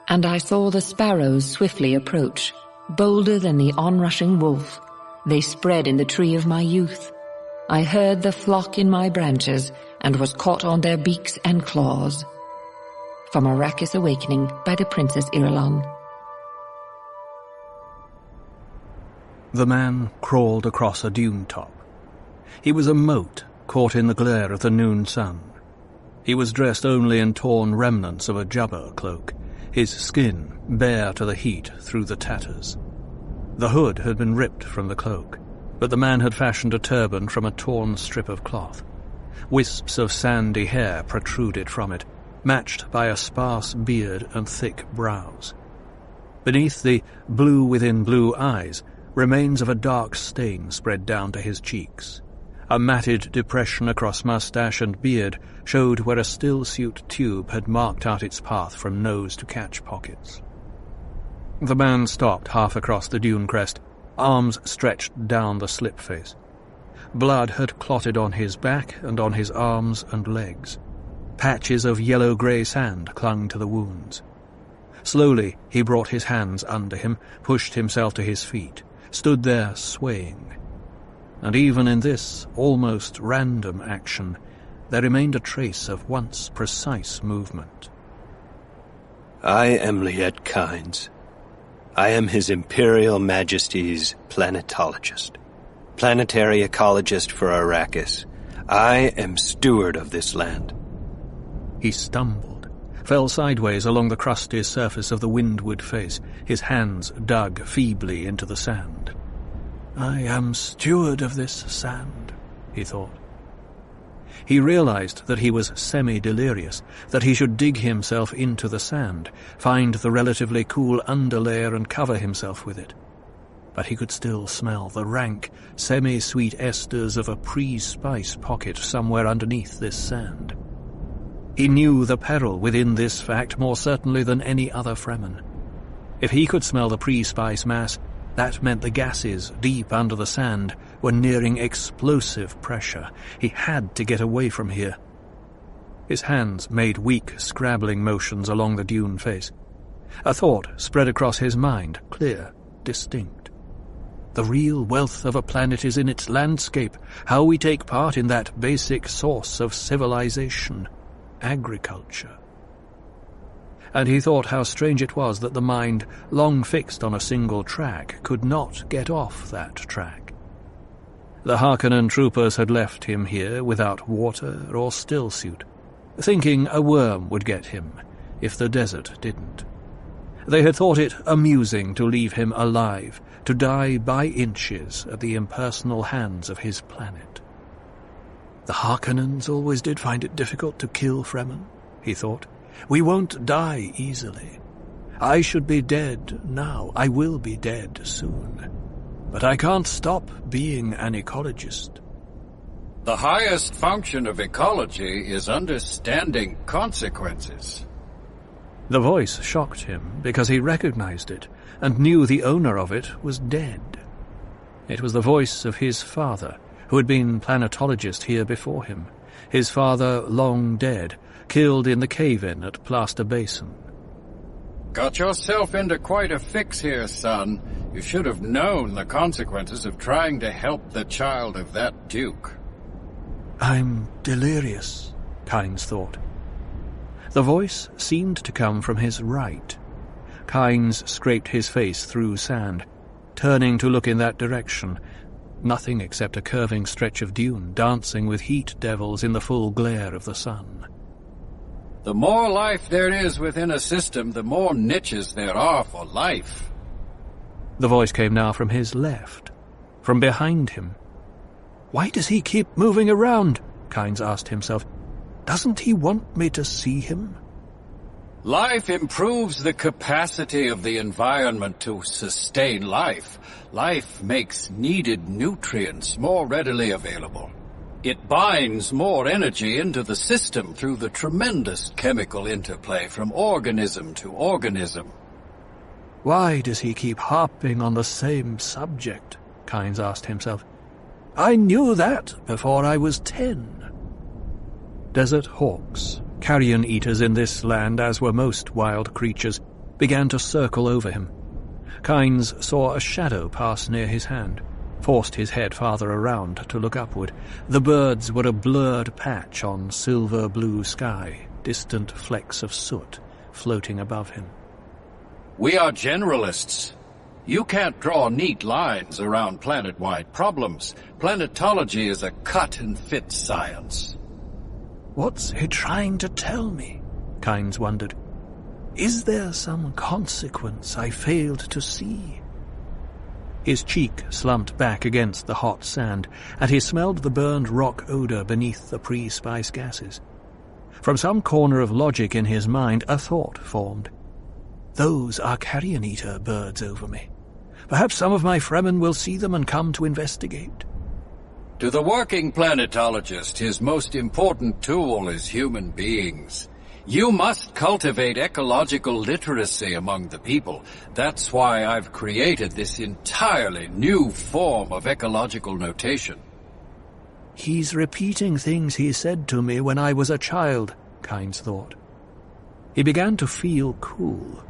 And I saw the sparrows swiftly approach, bolder than the onrushing wolf. They spread in the tree of my youth. I heard the flock in my branches, and was caught on their beaks and claws. From Arrakis Awakening by the Princess Irulan. The man crawled across a dune top. He was a mote caught in the glare of the noon sun. He was dressed only in torn remnants of a jubba cloak, his skin bare to the heat through the tatters. The hood had been ripped from the cloak, but the man had fashioned a turban from a torn strip of cloth. Wisps of sandy hair protruded from it, matched by a sparse beard and thick brows. Beneath the blue-within-blue eyes, remains of a dark stain spread down to his cheeks. A matted depression across moustache and beard showed where a still-suit tube had marked out its path from nose to catch pockets. The man stopped half across the dune crest, arms stretched down the slip face. Blood had clotted on his back and on his arms and legs. Patches of yellow-grey sand clung to the wounds. Slowly he brought his hands under him, pushed himself to his feet, stood there swaying. And even in this almost random action, there remained a trace of once precise movement. I am Liet Kynes. I am His Imperial Majesty's planetologist, planetary ecologist for Arrakis. I am steward of this land. He stumbled, fell sideways along the crusty surface of the windward face, his hands dug feebly into the sand. I am steward of this sand, he thought. He realized that he was semi-delirious, that he should dig himself into the sand, find the relatively cool underlayer and cover himself with it. But he could still smell the rank, semi-sweet esters of a pre-spice pocket somewhere underneath this sand. He knew the peril within this fact more certainly than any other Fremen. If he could smell the pre-spice mass, that meant the gases deep under the sand were nearing explosive pressure. He had to get away from here. His hands made weak, scrabbling motions along the dune face. A thought spread across his mind, clear, distinct. The real wealth of a planet is in its landscape, how we take part in that basic source of civilization, agriculture. And he thought how strange it was that the mind, long fixed on a single track, could not get off that track. The Harkonnen troopers had left him here without water or stillsuit, thinking a worm would get him if the desert didn't. They had thought it amusing to leave him alive, to die by inches at the impersonal hands of his planet. The Harkonnens always did find it difficult to kill Fremen, he thought. We won't die easily. I should be dead now. I will be dead soon. But I can't stop being an ecologist. The highest function of ecology is understanding consequences. The voice shocked him because he recognized it and knew the owner of it was dead. It was the voice of his father, who had been planetologist here before him. His father long dead, killed in the cave-in at Plaster Basin. Got yourself into quite a fix here, son. You should have known the consequences of trying to help the child of that duke. I'm delirious, Kynes thought. The voice seemed to come from his right. Kynes scraped his face through sand, turning to look in that direction. Nothing except a curving stretch of dune dancing with heat devils in the full glare of the sun. The more life there is within a system, the more niches there are for life. The voice came now from his left, from behind him. Why does he keep moving around? Kynes asked himself. Doesn't he want me to see him? Life improves the capacity of the environment to sustain life. Life makes needed nutrients more readily available. It binds more energy into the system through the tremendous chemical interplay from organism to organism. Why does he keep harping on the same subject? Kynes asked himself. I knew that before I was 10. Desert hawks, carrion eaters in this land, as were most wild creatures, began to circle over him. Kynes saw a shadow pass near his hand, forced his head farther around to look upward. The birds were a blurred patch on silver-blue sky, distant flecks of soot floating above him. We are generalists. You can't draw neat lines around planet-wide problems. Planetology is a cut-and-fit science. What's he trying to tell me? Kynes wondered. Is there some consequence I failed to see? His cheek slumped back against the hot sand, and he smelled the burned rock odor beneath the pre-spice gases. From some corner of logic in his mind, a thought formed. Those are carrion-eater birds over me. Perhaps some of my Fremen will see them and come to investigate. To the working planetologist, his most important tool is human beings. You must cultivate ecological literacy among the people. That's why I've created this entirely new form of ecological notation. He's repeating things he said to me when I was a child, Kynes thought. He began to feel cool.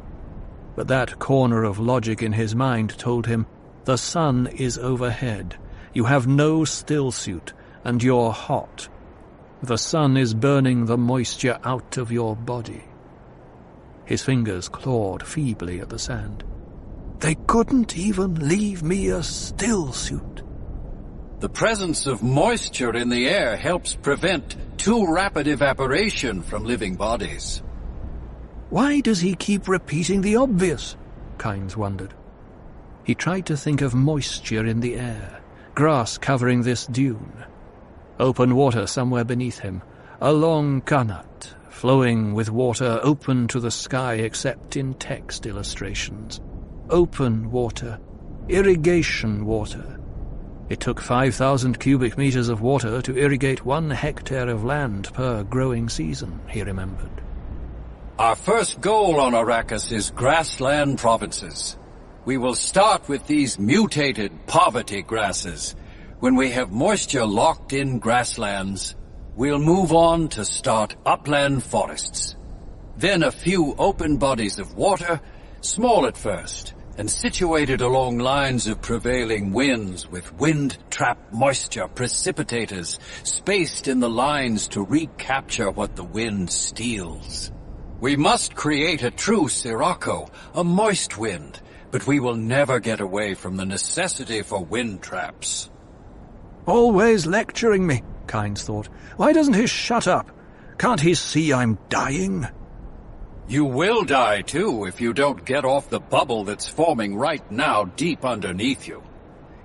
But that corner of logic in his mind told him, the sun is overhead. You have no still suit, and you're hot. The sun is burning the moisture out of your body. His fingers clawed feebly at the sand. They couldn't even leave me a still suit. The presence of moisture in the air helps prevent too rapid evaporation from living bodies. Why does he keep repeating the obvious? Kynes wondered. He tried to think of moisture in the air, grass covering this dune. Open water somewhere beneath him, a long qanat, flowing with water open to the sky except in text illustrations. Open water, irrigation water. It took 5,000 cubic meters of water to irrigate 1 hectare of land per growing season, he remembered. Our first goal on Arrakis is grassland provinces. We will start with these mutated poverty grasses. When we have moisture locked in grasslands, we'll move on to start upland forests. Then a few open bodies of water, small at first, and situated along lines of prevailing winds with wind-trapped moisture precipitators spaced in the lines to recapture what the wind steals. We must create a true sirocco, a moist wind, but we will never get away from the necessity for wind traps. Always lecturing me, Kynes thought. Why doesn't he shut up? Can't he see I'm dying? You will die, too, if you don't get off the bubble that's forming right now deep underneath you.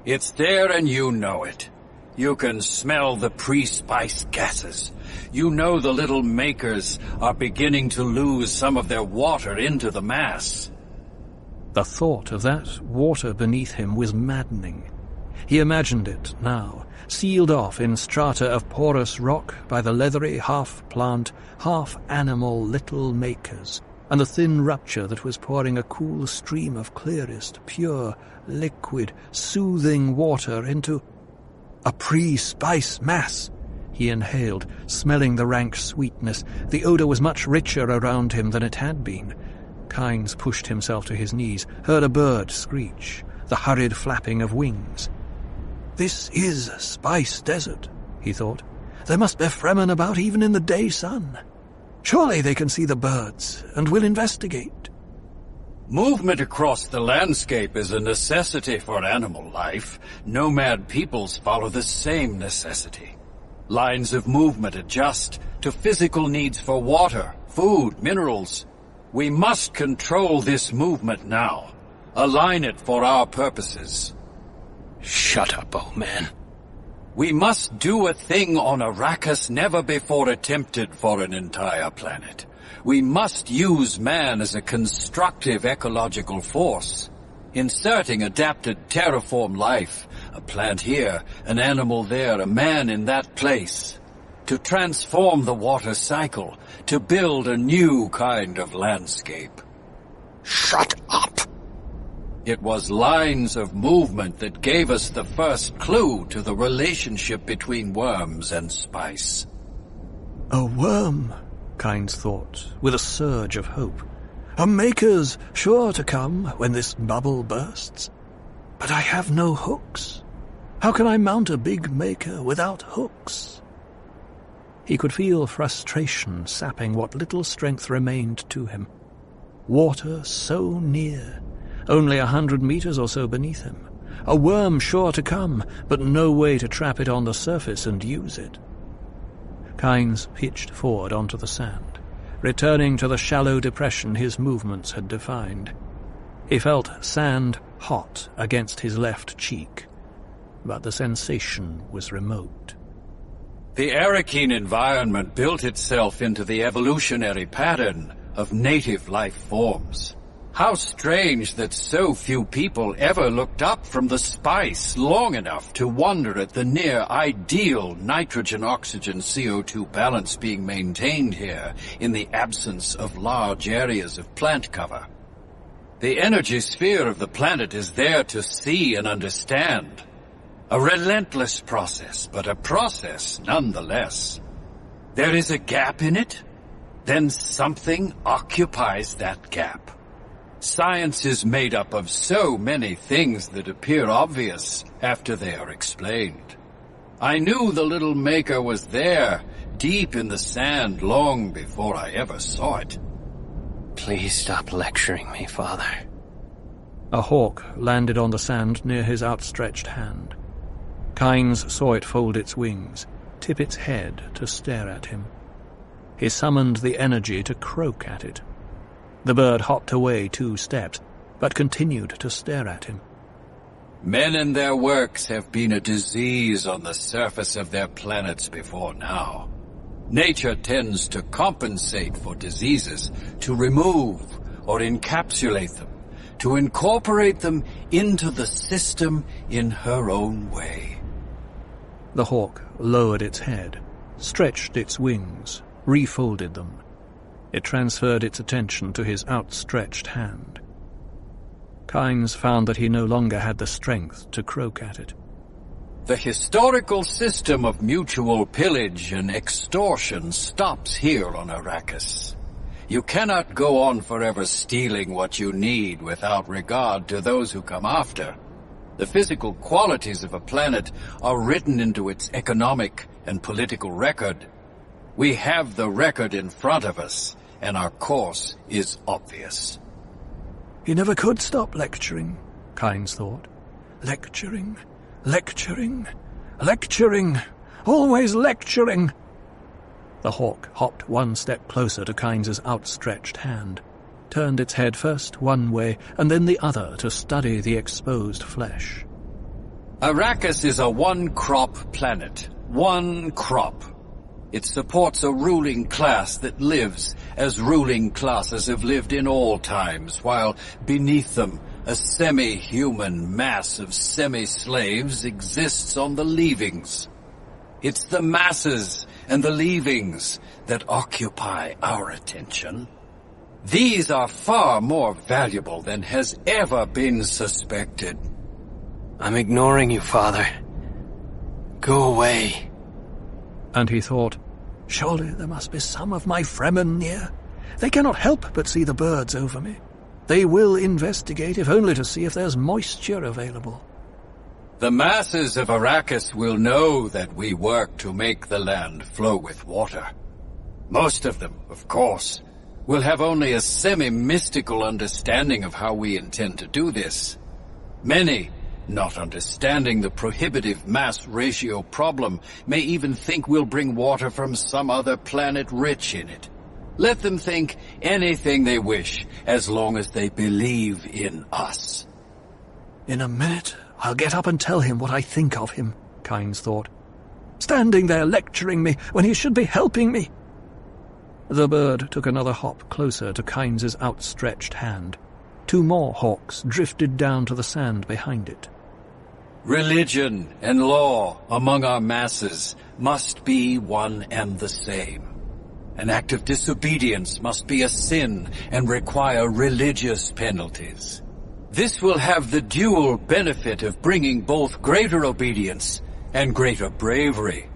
It's there and you know it. You can smell the pre-spice gases. You know the little makers are beginning to lose some of their water into the mass. The thought of that water beneath him was maddening. He imagined it now, sealed off in strata of porous rock by the leathery half-plant, half-animal little makers, and the thin rupture that was pouring a cool stream of clearest, pure, liquid, soothing water into a pre-spice mass. He inhaled, smelling the rank sweetness. The odor was much richer around him than it had been. Kynes pushed himself to his knees, heard a bird screech, the hurried flapping of wings. This is Spice Desert, he thought. There must be Fremen about even in the day sun. Surely they can see the birds, and will investigate. Movement across the landscape is a necessity for animal life. Nomad peoples follow the same necessity. Lines of movement adjust to physical needs for water, food, minerals. We must control this movement now. Align it for our purposes. Shut up, old man. We must do a thing on Arrakis never before attempted for an entire planet. We must use man as a constructive ecological force. inserting adapted terraform life, a plant here, an animal there, a man in that place, to transform the water cycle, to build a new kind of landscape. Shut up! It was lines of movement that gave us the first clue to the relationship between worms and spice. A worm, Kynes thought, with a surge of hope. A maker's sure to come when this bubble bursts. But I have no hooks. How can I mount a big maker without hooks? He could feel frustration sapping what little strength remained to him. Water so near, only 100 meters or so beneath him. A worm sure to come, but no way to trap it on the surface and use it. Kynes pitched forward onto the sand, returning to the shallow depression his movements had defined. He felt sand hot against his left cheek, but the sensation was remote. The Arakeen environment built itself into the evolutionary pattern of native life forms. How strange that so few people ever looked up from the spice long enough to wonder at the near-ideal nitrogen-oxygen-CO2 balance being maintained here in the absence of large areas of plant cover. The energy sphere of the planet is there to see and understand. A relentless process, but a process nonetheless. There is a gap in it, then something occupies that gap. Science is made up of so many things that appear obvious after they are explained. I knew the little maker was there, deep in the sand, long before I ever saw it. Please stop lecturing me, Father. A hawk landed on the sand near his outstretched hand. Kynes saw it fold its wings, tip its head to stare at him. He summoned the energy to croak at it. The bird hopped away 2 steps, but continued to stare at him. Men and their works have been a disease on the surface of their planets before now. Nature tends to compensate for diseases, to remove or encapsulate them, to incorporate them into the system in her own way. The hawk lowered its head, stretched its wings, refolded them. It transferred its attention to his outstretched hand. Kynes found that he no longer had the strength to croak at it. The historical system of mutual pillage and extortion stops here on Arrakis. You cannot go on forever stealing what you need without regard to those who come after. The physical qualities of a planet are written into its economic and political record. We have the record in front of us, and our course is obvious. He never could stop lecturing, Kynes thought. Lecturing, lecturing, lecturing, always lecturing. The hawk hopped 1 step closer to Kynes's outstretched hand, turned its head first one way and then the other to study the exposed flesh. Arrakis is a one-crop planet. One crop. It supports a ruling class that lives as ruling classes have lived in all times, while beneath them a semi-human mass of semi-slaves exists on the leavings. It's the masses and the leavings that occupy our attention. These are far more valuable than has ever been suspected. I'm ignoring you, Father. Go away. And he thought, surely there must be some of my Fremen near. They cannot help but see the birds over me. They will investigate, if only to see if there's moisture available. The masses of Arrakis will know that we work to make the land flow with water. Most of them, of course, will have only a semi-mystical understanding of how we intend to do this. Many, not understanding the prohibitive mass ratio problem, may even think we'll bring water from some other planet rich in it. Let them think anything they wish, as long as they believe in us. In a minute, I'll get up and tell him what I think of him, Kynes thought. Standing there lecturing me when he should be helping me. The bird took another hop closer to Kynes's outstretched hand, 2 more hawks drifted down to the sand behind it. Religion and law among our masses must be one and the same. An act of disobedience must be a sin and require religious penalties. This will have the dual benefit of bringing both greater obedience and greater bravery.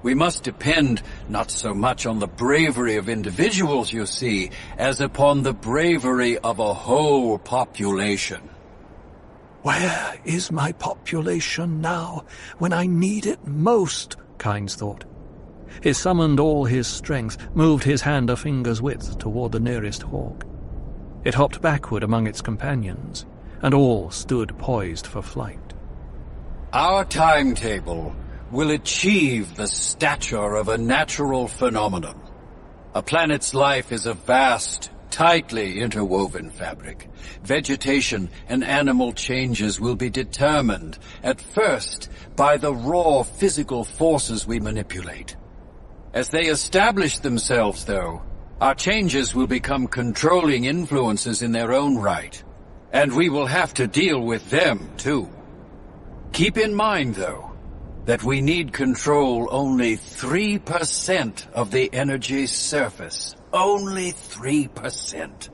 We must depend not so much on the bravery of individuals, you see, as upon the bravery of a whole population. Where is my population now, when I need it most? Kynes thought. He summoned all his strength, moved his hand a finger's width toward the nearest hawk. It hopped backward among its companions, and all stood poised for flight. Our timetable will achieve the stature of a natural phenomenon. A planet's life is a vast, tightly interwoven fabric. Vegetation and animal changes will be determined, at first, by the raw physical forces we manipulate. As they establish themselves, though, our changes will become controlling influences in their own right, and we will have to deal with them, too. Keep in mind, though, that we need control only 3% of the energy's surface, only 3%,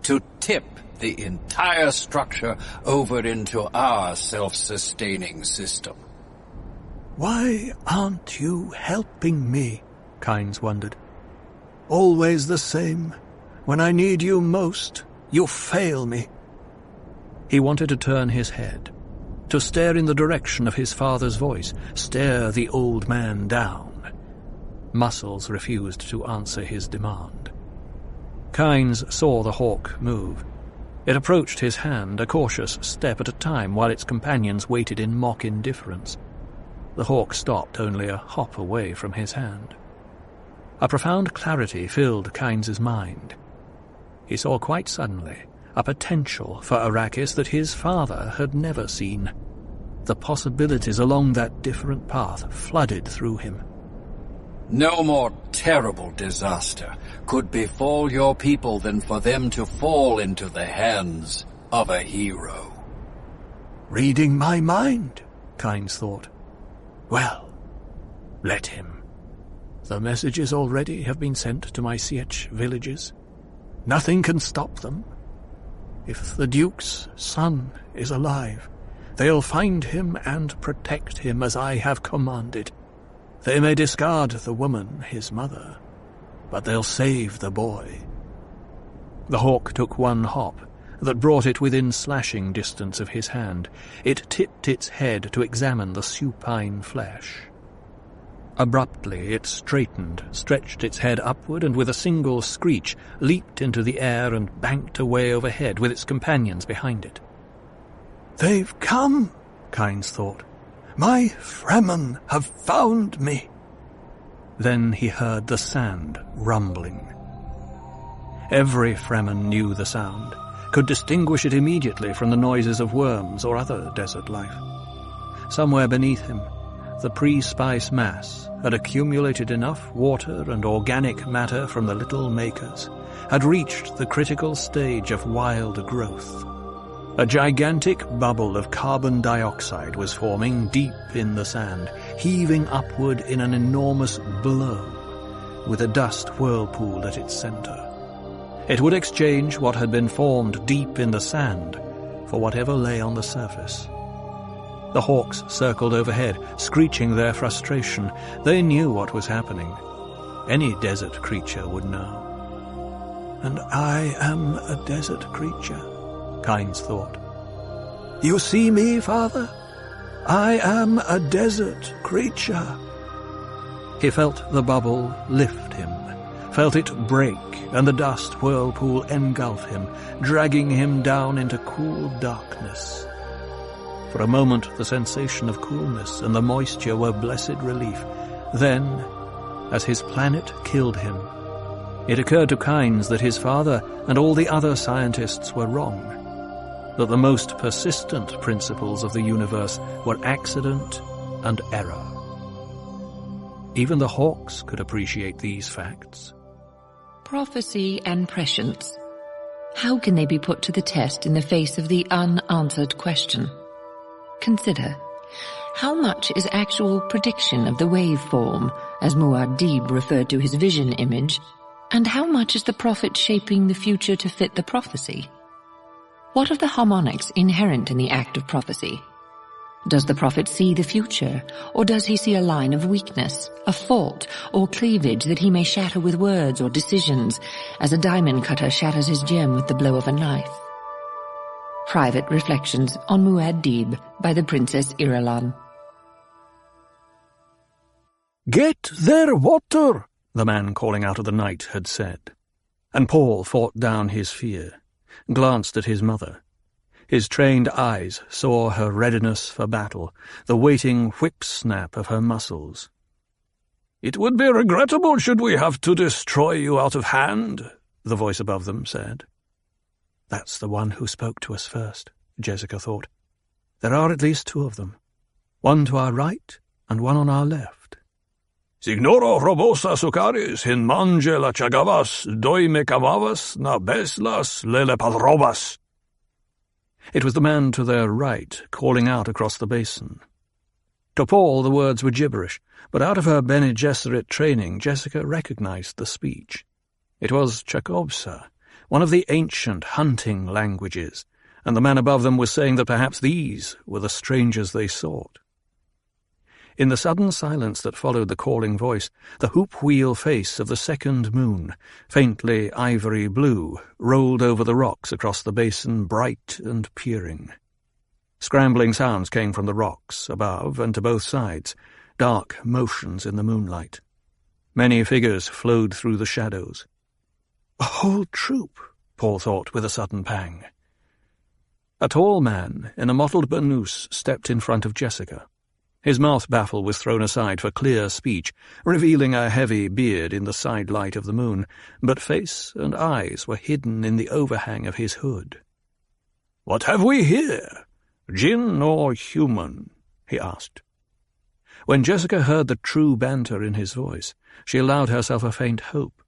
to tip the entire structure over into our self-sustaining system. Why aren't you helping me? Kynes wondered. Always the same. When I need you most, you fail me. He wanted to turn his head, to stare in the direction of his father's voice, stare the old man down. Muscles refused to answer his demand. Kynes saw the hawk move. It approached his hand, a cautious step at a time, while its companions waited in mock indifference. The hawk stopped only a hop away from his hand. A profound clarity filled Kynes's mind. He saw quite suddenly a potential for Arrakis that his father had never seen. The possibilities along that different path flooded through him. No more terrible disaster could befall your people than for them to fall into the hands of a hero. Reading my mind, Kynes thought. Well, let him. The messages already have been sent to my Sietch villages. Nothing can stop them. If the Duke's son is alive, they'll find him and protect him as I have commanded. They may discard the woman, his mother, but they'll save the boy. The hawk took one hop that brought it within slashing distance of his hand. It tipped its head to examine the supine flesh. Abruptly it straightened, stretched its head upward, and with a single screech leaped into the air and banked away overhead with its companions behind it. They've come, Kynes thought. My Fremen have found me. Then he heard the sand rumbling. Every Fremen knew the sound, could distinguish it immediately from the noises of worms or other desert life. Somewhere beneath him, the pre-spice mass had accumulated enough water and organic matter from the little makers, had reached the critical stage of wild growth. A gigantic bubble of carbon dioxide was forming deep in the sand, heaving upward in an enormous blow, with a dust whirlpool at its center. It would exchange what had been formed deep in the sand for whatever lay on the surface. The hawks circled overhead, screeching their frustration. They knew what was happening. Any desert creature would know. And I am a desert creature, Kynes thought. You see me, Father? I am a desert creature. He felt the bubble lift him, felt it break, and the dust whirlpool engulf him, dragging him down into cool darkness. For a moment the sensation of coolness and the moisture were blessed relief. Then, as his planet killed him, it occurred to Kynes that his father and all the other scientists were wrong, that the most persistent principles of the universe were accident and error. Even the hawks could appreciate these facts. Prophecy and prescience. How can they be put to the test in the face of the unanswered question? Consider, how much is actual prediction of the waveform, as Muad'Dib referred to his vision image, and how much is the prophet shaping the future to fit the prophecy? What of the harmonics inherent in the act of prophecy? Does the prophet see the future, or does he see a line of weakness, a fault, or cleavage that he may shatter with words or decisions, as a diamond cutter shatters his gem with the blow of a knife? Private Reflections on Muad'Dib by the Princess Irulan. "Get their water," the man calling out of the night had said, and Paul fought down his fear, glanced at his mother. His trained eyes saw her readiness for battle, the waiting whip-snap of her muscles. "It would be regrettable should we have to destroy you out of hand," the voice above them said. That's the one who spoke to us first, Jessica thought. There are at least two of them, one to our right and one on our left. "Signoro robosa sucaris in mange la chagavas, doi me camavas, na beslas lele padrobas." It was the man to their right, calling out across the basin. To Paul the words were gibberish, but out of her Bene Gesserit training Jessica recognized the speech. It was Chekhovsa, one of the ancient hunting languages, and the man above them was saying that perhaps these were the strangers they sought. In the sudden silence that followed the calling voice, the hoop-wheel face of the second moon, faintly ivory blue, rolled over the rocks across the basin, bright and peering. Scrambling sounds came from the rocks, above and to both sides, dark motions in the moonlight. Many figures flowed through the shadows. A whole troop, Paul thought with a sudden pang. A tall man in a mottled burnous stepped in front of Jessica. His mouth baffle was thrown aside for clear speech, revealing a heavy beard in the side light of the moon, but face and eyes were hidden in the overhang of his hood. "What have we here? Jinn or human?" he asked. When Jessica heard the true banter in his voice, she allowed herself a faint hope.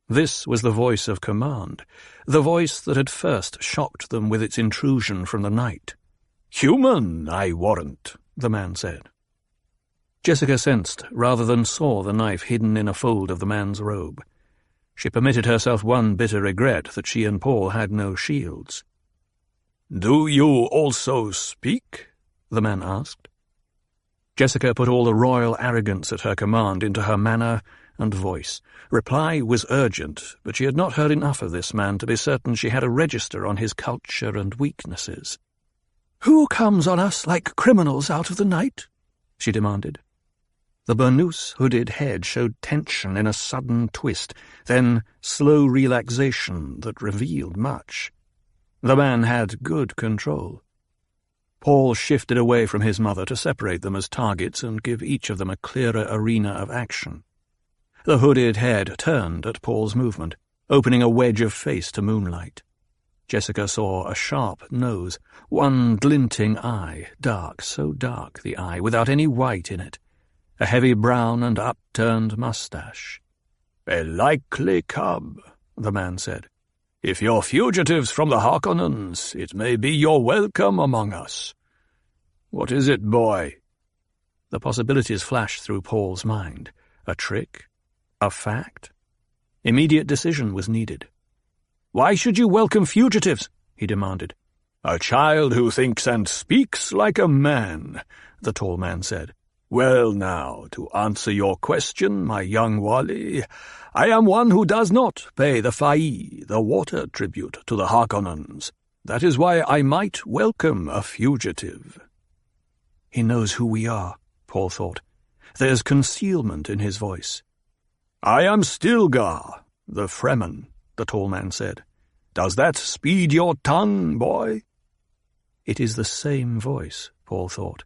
This was the voice of command, the voice that had first shocked them with its intrusion from the night. "Human, I warrant," the man said. Jessica sensed rather than saw the knife hidden in a fold of the man's robe. She permitted herself one bitter regret that she and Paul had no shields. "Do you also speak?" the man asked. Jessica put all the royal arrogance at her command into her manner and voice. Reply was urgent, but she had not heard enough of this man to be certain she had a register on his culture and weaknesses. "Who comes on us like criminals out of the night?" she demanded. The burnous hooded head showed tension in a sudden twist, then slow relaxation that revealed much. The man had good control. Paul shifted away from his mother to separate them as targets and give each of them a clearer arena of action. The hooded head turned at Paul's movement, opening a wedge of face to moonlight. Jessica saw a sharp nose, one glinting eye, dark, so dark the eye, without any white in it, a heavy brown and upturned mustache. "A likely cub," the man said. "If you're fugitives from the Harkonnens, it may be your welcome among us. What is it, boy?" The possibilities flashed through Paul's mind. A trick? A fact? Immediate decision was needed. "Why should you welcome fugitives?" he demanded. "A child who thinks and speaks like a man," the tall man said. "Well now, to answer your question, my young Wally, I am one who does not pay the fa'i, the water tribute, to the Harkonnens. That is why I might welcome a fugitive." He knows who we are, Paul thought. There's concealment in his voice. "I am Stilgar, the Fremen," the tall man said. "Does that speed your tongue, boy?" It is the same voice, Paul thought,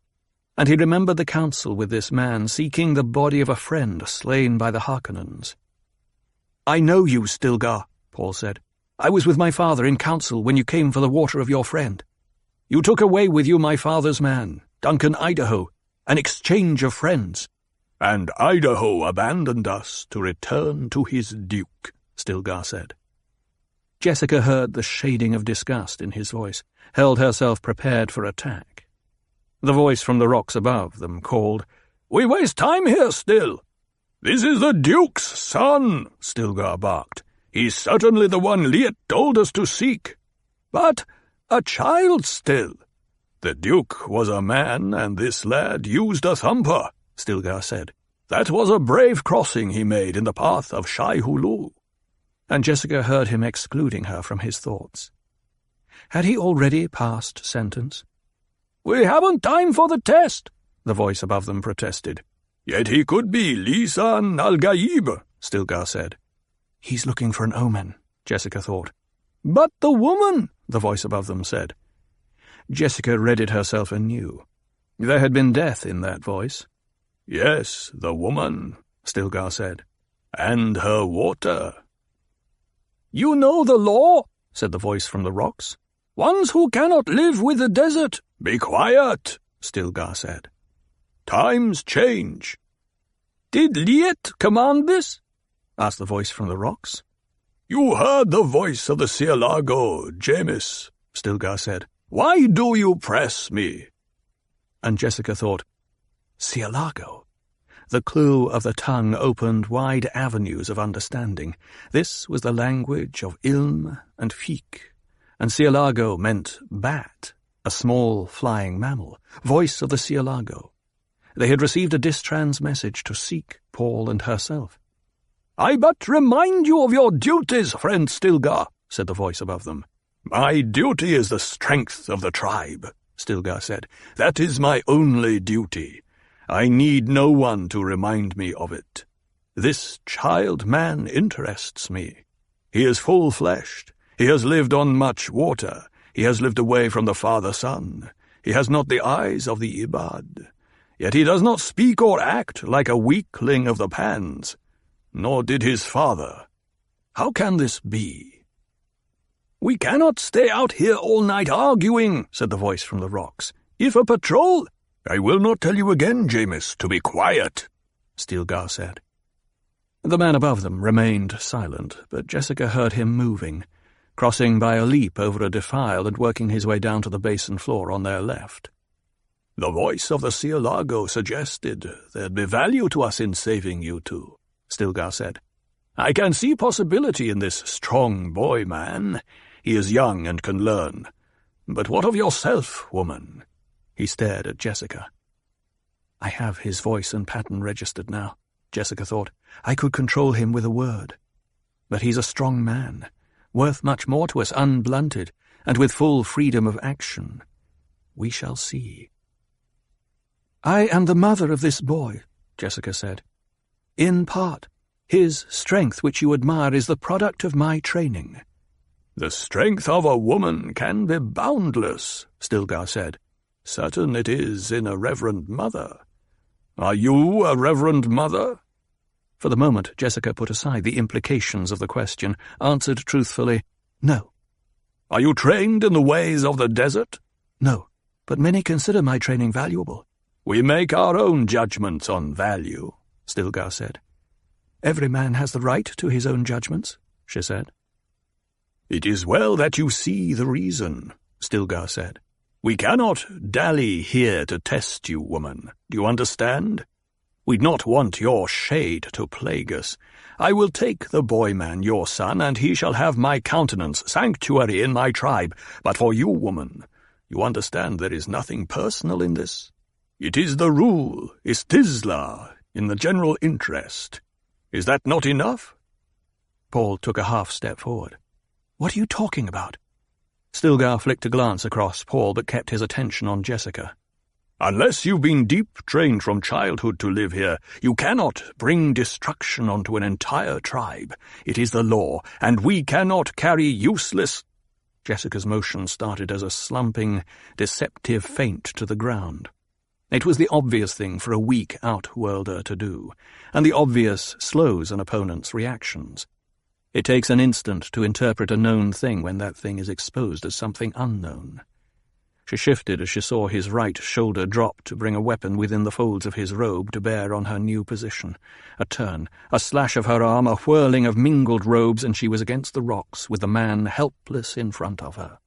and he remembered the council with this man seeking the body of a friend slain by the Harkonnens. "I know you, Stilgar," Paul said. "I was with my father in council when you came for the water of your friend. You took away with you my father's man, Duncan Idaho, an exchange of friends." "And Idaho abandoned us to return to his duke," Stilgar said. Jessica heard the shading of disgust in his voice, held herself prepared for attack. The voice from the rocks above them called, "We waste time here still." "This is the Duke's son," Stilgar barked. "He's certainly the one Liet told us to seek. But a child still." "The Duke was a man, and this lad used a thumper," Stilgar said. "That was a brave crossing he made in the path of Shai Hulul." And Jessica heard him excluding her from his thoughts. Had he already passed sentence? "We haven't time for the test," the voice above them protested. "Yet he could be Lisan al-Gaib," Stilgar said. "He's looking for an omen," Jessica thought. "But the woman," the voice above them said. Jessica readied herself anew. There had been death in that voice. "Yes, the woman," Stilgar said. "And her water." "You know the law," said the voice from the rocks. "Ones who cannot live with the desert." "Be quiet," Stilgar said. "Times change." "Did Liet command this?" asked the voice from the rocks. "You heard the voice of the Cielago, Jamis," Stilgar said. "Why do you press me?" And Jessica thought, Cielago. The clue of the tongue opened wide avenues of understanding. This was the language of Ilm and Fiq, and Cielago meant bat, a small flying mammal, voice of the Cielago. They had received a distrans message to seek Paul and herself. "I but remind you of your duties, friend Stilgar," said the voice above them. "My duty is the strength of the tribe," Stilgar said. "That is my only duty. I need no one to remind me of it. This child-man interests me. He is full-fleshed. He has lived on much water. He has lived away from the father-son. He has not the eyes of the Ibad. Yet he does not speak or act like a weakling of the Pans. Nor did his father. How can this be?" "We cannot stay out here all night arguing," said the voice from the rocks. "If a patrol—" "I will not tell you again, Jamis, to be quiet," Stilgar said. The man above them remained silent, but Jessica heard him moving, crossing by a leap over a defile and working his way down to the basin floor on their left. "The voice of the Cielago suggested there'd be value to us in saving you two," Stilgar said. "I can see possibility in this strong boy, man. He is young and can learn. But what of yourself, woman?" He stared at Jessica. I have his voice and pattern registered now, Jessica thought. I could control him with a word. But he's a strong man, worth much more to us unblunted, and with full freedom of action. We shall see. "I am the mother of this boy," Jessica said. "In part. His strength, which you admire, is the product of my training." "The strength of a woman can be boundless," Stilgar said. "Certain it is in a reverend mother. Are you a reverend mother?" For the moment, Jessica put aside the implications of the question, answered truthfully, "No." "Are you trained in the ways of the desert?" "No, but many consider my training valuable." "We make our own judgments on value," Stilgar said. "Every man has the right to his own judgments," she said. "It is well that you see the reason," Stilgar said. "We cannot dally here to test you, woman. Do you understand? We'd not want your shade to plague us. I will take the boy-man, your son, and he shall have my countenance, sanctuary in my tribe. But for you, woman, you understand there is nothing personal in this. It is the rule, istisla, in the general interest. Is that not enough?" Paul took a half-step forward. "What are you talking about?" Stilgar flicked a glance across Paul, but kept his attention on Jessica. "Unless you've been deep-trained from childhood to live here, you cannot bring destruction onto an entire tribe. It is the law, and we cannot carry useless—" Jessica's motion started as a slumping, deceptive feint to the ground. It was the obvious thing for a weak outworlder to do, and the obvious slows an opponent's reactions. It takes an instant to interpret a known thing when that thing is exposed as something unknown. She shifted as she saw his right shoulder drop to bring a weapon within the folds of his robe to bear on her new position. A turn, a slash of her arm, a whirling of mingled robes, and she was against the rocks, with the man helpless in front of her.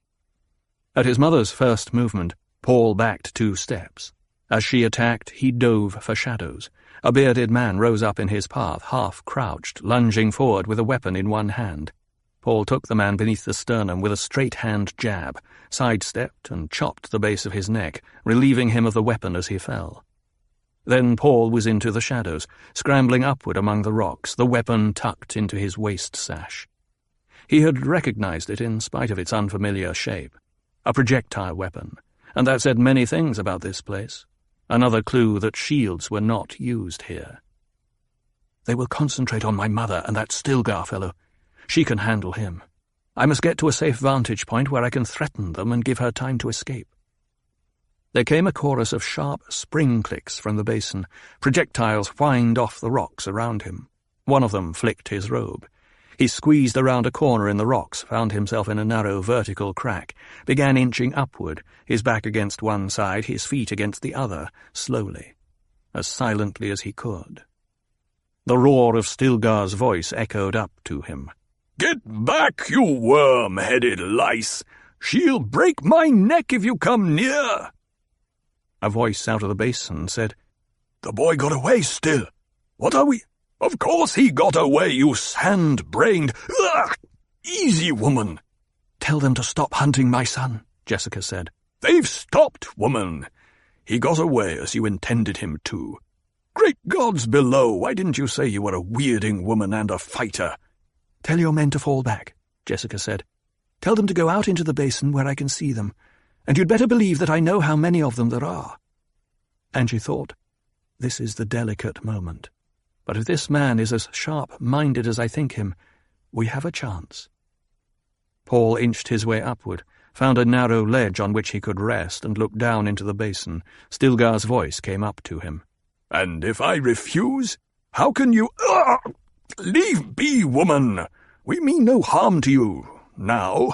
At his mother's first movement, Paul backed 2 steps. As she attacked, he dove for shadows. A bearded man rose up in his path, half-crouched, lunging forward with a weapon in one hand. Paul took the man beneath the sternum with a straight-hand jab, sidestepped and chopped the base of his neck, relieving him of the weapon as he fell. Then Paul was into the shadows, scrambling upward among the rocks, the weapon tucked into his waist sash. He had recognized it in spite of its unfamiliar shape. A projectile weapon, and that said many things about this place. Another clue that shields were not used here. They will concentrate on my mother and that Stilgar fellow. She can handle him. I must get to a safe vantage point where I can threaten them and give her time to escape. There came a chorus of sharp spring clicks from the basin. Projectiles whined off the rocks around him. One of them flicked his robe. He squeezed around a corner in the rocks, found himself in a narrow vertical crack, began inching upward, his back against one side, his feet against the other, slowly, as silently as he could. The roar of Stilgar's voice echoed up to him. "Get back, you worm-headed lice! She'll break my neck if you come near!" A voice out of the basin said, "The boy got away still. What are we—" "Of course he got away, you sand-brained— Ugh! Easy, woman!" "Tell them to stop hunting my son," Jessica said. "They've stopped, woman. He got away as you intended him to. Great gods below, why didn't you say you were a weirding woman and a fighter?" "Tell your men to fall back," Jessica said. "Tell them to go out into the basin where I can see them, and you'd better believe that I know how many of them there are." And she thought, this is the delicate moment. But if this man is as sharp-minded as I think him, we have a chance. Paul inched his way upward, found a narrow ledge on which he could rest, and looked down into the basin. Stilgar's voice came up to him. "And if I refuse, how can you— Leave be, woman! We mean no harm to you. Now,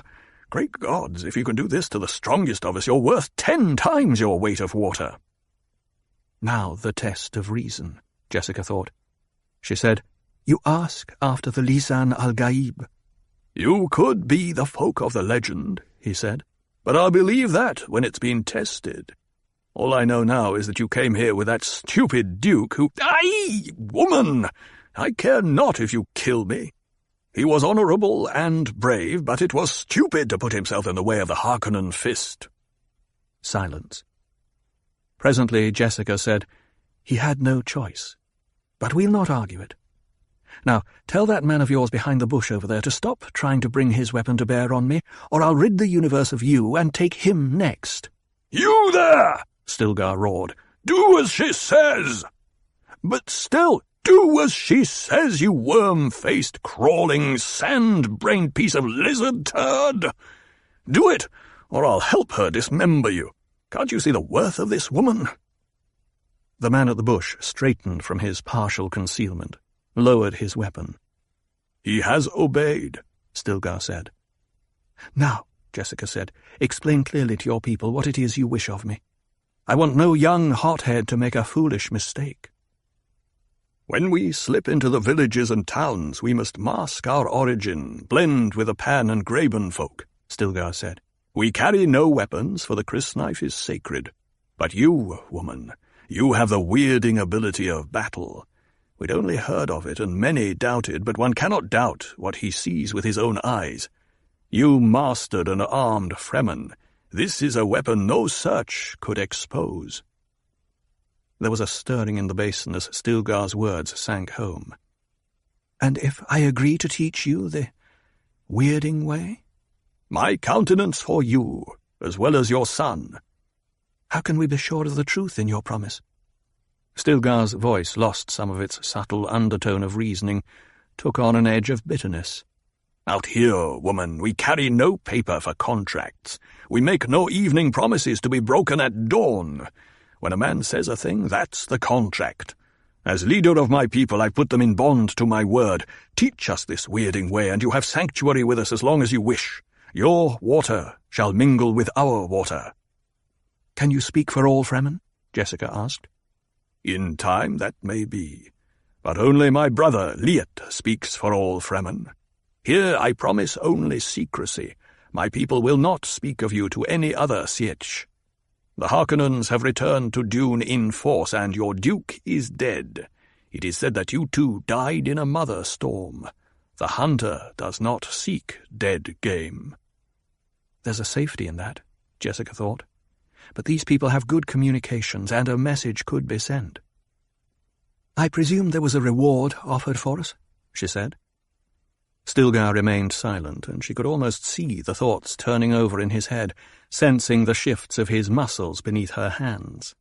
great gods, if you can do this to the strongest of us, you're worth 10 times your weight of water." Now the test of reason, Jessica thought. She said, "You ask after the Lisan al-Gaib." "You could be the folk of the legend," he said, "but I'll believe that when it's been tested. All I know now is that you came here with that stupid duke who— Aye, woman! I care not if you kill me. He was honourable and brave, but it was stupid to put himself in the way of the Harkonnen fist." Silence. Presently Jessica said, "He had no choice. But we'll not argue it. Now, tell that man of yours behind the bush over there to stop trying to bring his weapon to bear on me, or I'll rid the universe of you and take him next." "You there!" Stilgar roared. "Do as she says!" "But still, do as she says, you worm-faced, crawling, sand-brained piece of lizard turd! Do it, or I'll help her dismember you. Can't you see the worth of this woman?" The man at the bush straightened from his partial concealment, lowered his weapon. "He has obeyed," Stilgar said. "Now," Jessica said, "explain clearly to your people what it is you wish of me. I want no young hothead to make a foolish mistake." "When we slip into the villages and towns, we must mask our origin, blend with the Pan and Graben folk," Stilgar said. "We carry no weapons, for the crysknife is sacred. But you, woman, you have the weirding ability of battle. We'd only heard of it, and many doubted, but one cannot doubt what he sees with his own eyes. You mastered an armed Fremen. This is a weapon no search could expose." There was a stirring in the basin as Stilgar's words sank home. "And if I agree to teach you the weirding way?" "My countenance for you, as well as your son." "How can we be sure of the truth in your promise?" Stilgar's voice lost some of its subtle undertone of reasoning, took on an edge of bitterness. "Out here, woman, we carry no paper for contracts. We make no evening promises to be broken at dawn. When a man says a thing, that's the contract. As leader of my people, I put them in bond to my word. Teach us this weirding way, and you have sanctuary with us as long as you wish. Your water shall mingle with our water." "Can you speak for all Fremen?" Jessica asked. "In time that may be, but only my brother Liet speaks for all Fremen. Here I promise only secrecy. My people will not speak of you to any other Sietch. The Harkonnens have returned to Dune in force, and your duke is dead. It is said that you two died in a mother storm. The hunter does not seek dead game." There's a safety in that, Jessica thought. But these people have good communications, and a message could be sent. "I presume there was a reward offered for us," she said. Stilgar remained silent, and she could almost see the thoughts turning over in his head, sensing the shifts of his muscles beneath her hands.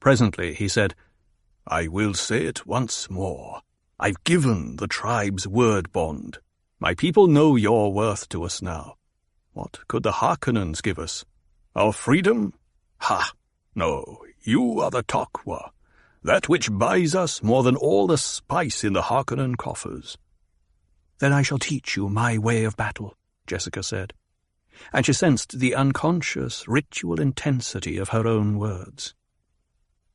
Presently he said, "I will say it once more. I've given the tribe's word bond. My people know your worth to us now. What could the Harkonnens give us? Our freedom? Ha! No, you are the Tok'wa, that which buys us more than all the spice in the Harkonnen coffers." "Then I shall teach you my way of battle," Jessica said, and she sensed the unconscious ritual intensity of her own words.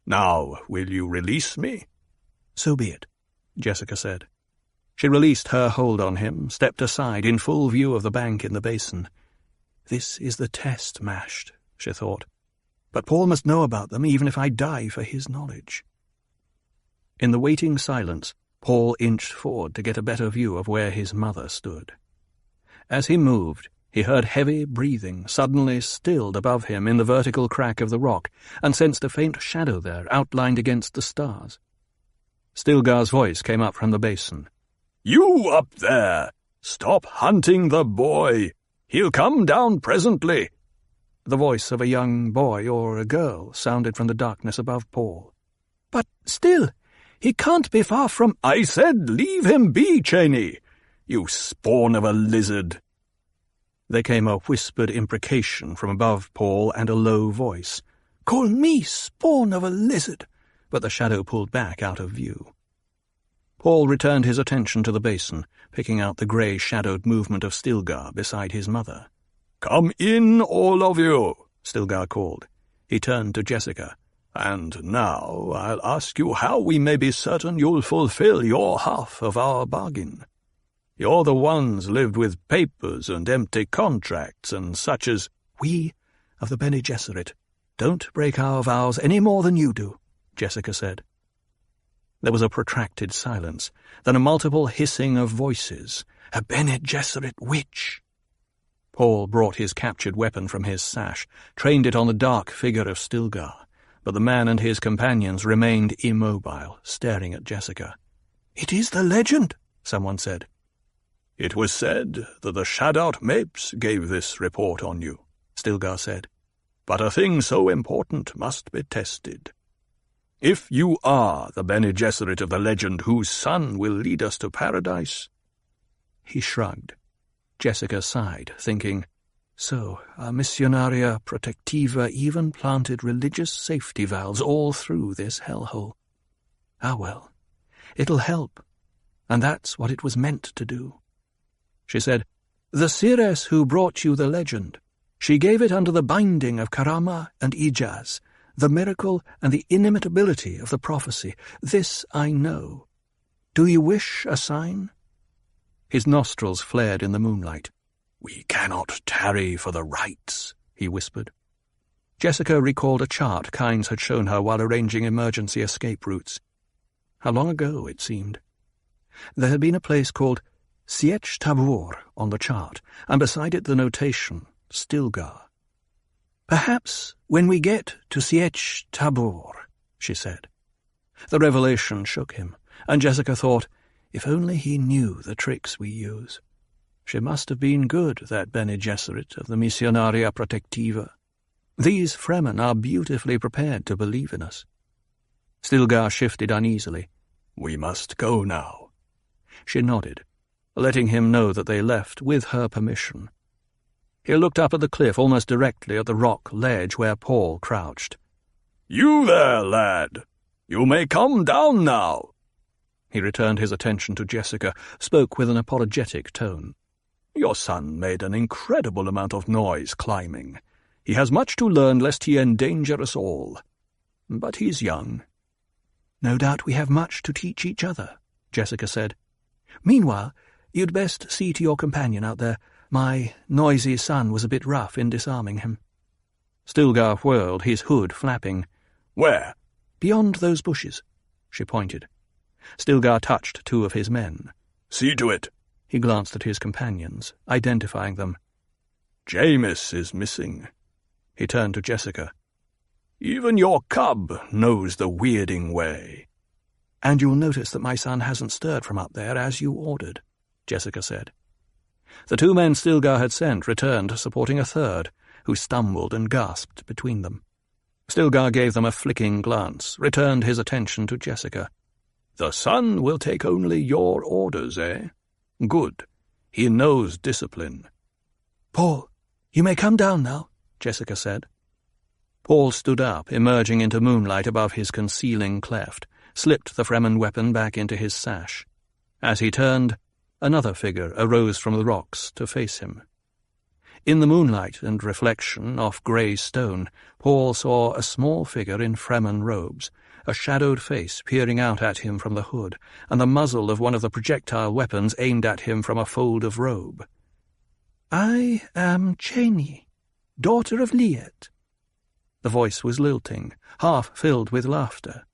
"Now, will you release me?" "So be it," Jessica said. She released her hold on him, stepped aside in full view of the bank in the basin. This is the test mashed, she thought. But Paul must know about them even if I die for his knowledge. In the waiting silence, Paul inched forward to get a better view of where his mother stood. As he moved, he heard heavy breathing suddenly stilled above him in the vertical crack of the rock, and sensed a faint shadow there outlined against the stars. Stilgar's voice came up from the basin. "You up there! Stop hunting the boy! He'll come down presently." The voice of a young boy or a girl sounded from the darkness above Paul. "But still, he can't be far from—" "I said leave him be, Cheney! You spawn of a lizard!" There came a whispered imprecation from above Paul and a low voice. "Call me spawn of a lizard!" But the shadow pulled back out of view. Paul returned his attention to the basin, picking out the grey-shadowed movement of Stilgar beside his mother. "Come in, all of you," Stilgar called. He turned to Jessica. "And now I'll ask you how we may be certain you'll fulfill your half of our bargain. You're the ones lived with papers and empty contracts and such as—" "We of the Bene Gesserit don't break our vows any more than you do," Jessica said. There was a protracted silence, then a multiple hissing of voices. "A Bene Gesserit witch!" Paul brought his captured weapon from his sash, trained it on the dark figure of Stilgar, but the man and his companions remained immobile, staring at Jessica. "It is the legend," someone said. "It was said that the Shadout Mapes gave this report on you," Stilgar said. "But a thing so important must be tested. If you are the Bene Gesserit of the legend whose son will lead us to paradise—" He shrugged. Jessica sighed, thinking, so our Missionaria Protectiva even planted religious safety valves all through this hellhole. Ah well, it'll help, and that's what it was meant to do. She said, "The seeress who brought you the legend, she gave it under the binding of Karama and Ijaz, the miracle and the inimitability of the prophecy. This I know. Do you wish a sign?" His nostrils flared in the moonlight. "We cannot tarry for the rites," he whispered. Jessica recalled a chart Kynes had shown her while arranging emergency escape routes. How long ago, it seemed. There had been a place called Sietch Tabor on the chart, and beside it the notation, Stilgar. "Perhaps when we get to Sietch Tabor," she said. The revelation shook him, and Jessica thought, if only he knew the tricks we use. She must have been good, that Bene Gesserit of the Missionaria Protectiva. These Fremen are beautifully prepared to believe in us. Stilgar shifted uneasily. "We must go now." She nodded, letting him know that they left with her permission. He looked up at the cliff almost directly at the rock ledge where Paul crouched. "You there, lad! You may come down now." He returned his attention to Jessica, spoke with an apologetic tone. "Your son made an incredible amount of noise climbing. He has much to learn lest he endanger us all. But he's young." "No doubt we have much to teach each other," Jessica said. "Meanwhile, you'd best see to your companion out there. My noisy son was a bit rough in disarming him." Stilgar whirled, his hood flapping. "Where?" "Beyond those bushes," she pointed. Stilgar touched 2 of his men. "See to it." He glanced at his companions, identifying them. "Jameis is missing." He turned to Jessica. "Even your cub knows the weirding way." "And you'll notice that my son hasn't stirred from up there as you ordered," Jessica said. The 2 men Stilgar had sent returned, supporting a third, who stumbled and gasped between them. Stilgar gave them a flicking glance, returned his attention to Jessica. "The son will take only your orders, eh? Good. He knows discipline." "Paul, you may come down now," Jessica said. Paul stood up, emerging into moonlight above his concealing cleft, slipped the Fremen weapon back into his sash. As he turned, another figure arose from the rocks to face him. In the moonlight and reflection off grey stone, Paul saw a small figure in Fremen robes, a shadowed face peering out at him from the hood, and the muzzle of one of the projectile weapons aimed at him from a fold of robe. "I am Chani, daughter of Liet." The voice was lilting, half filled with laughter.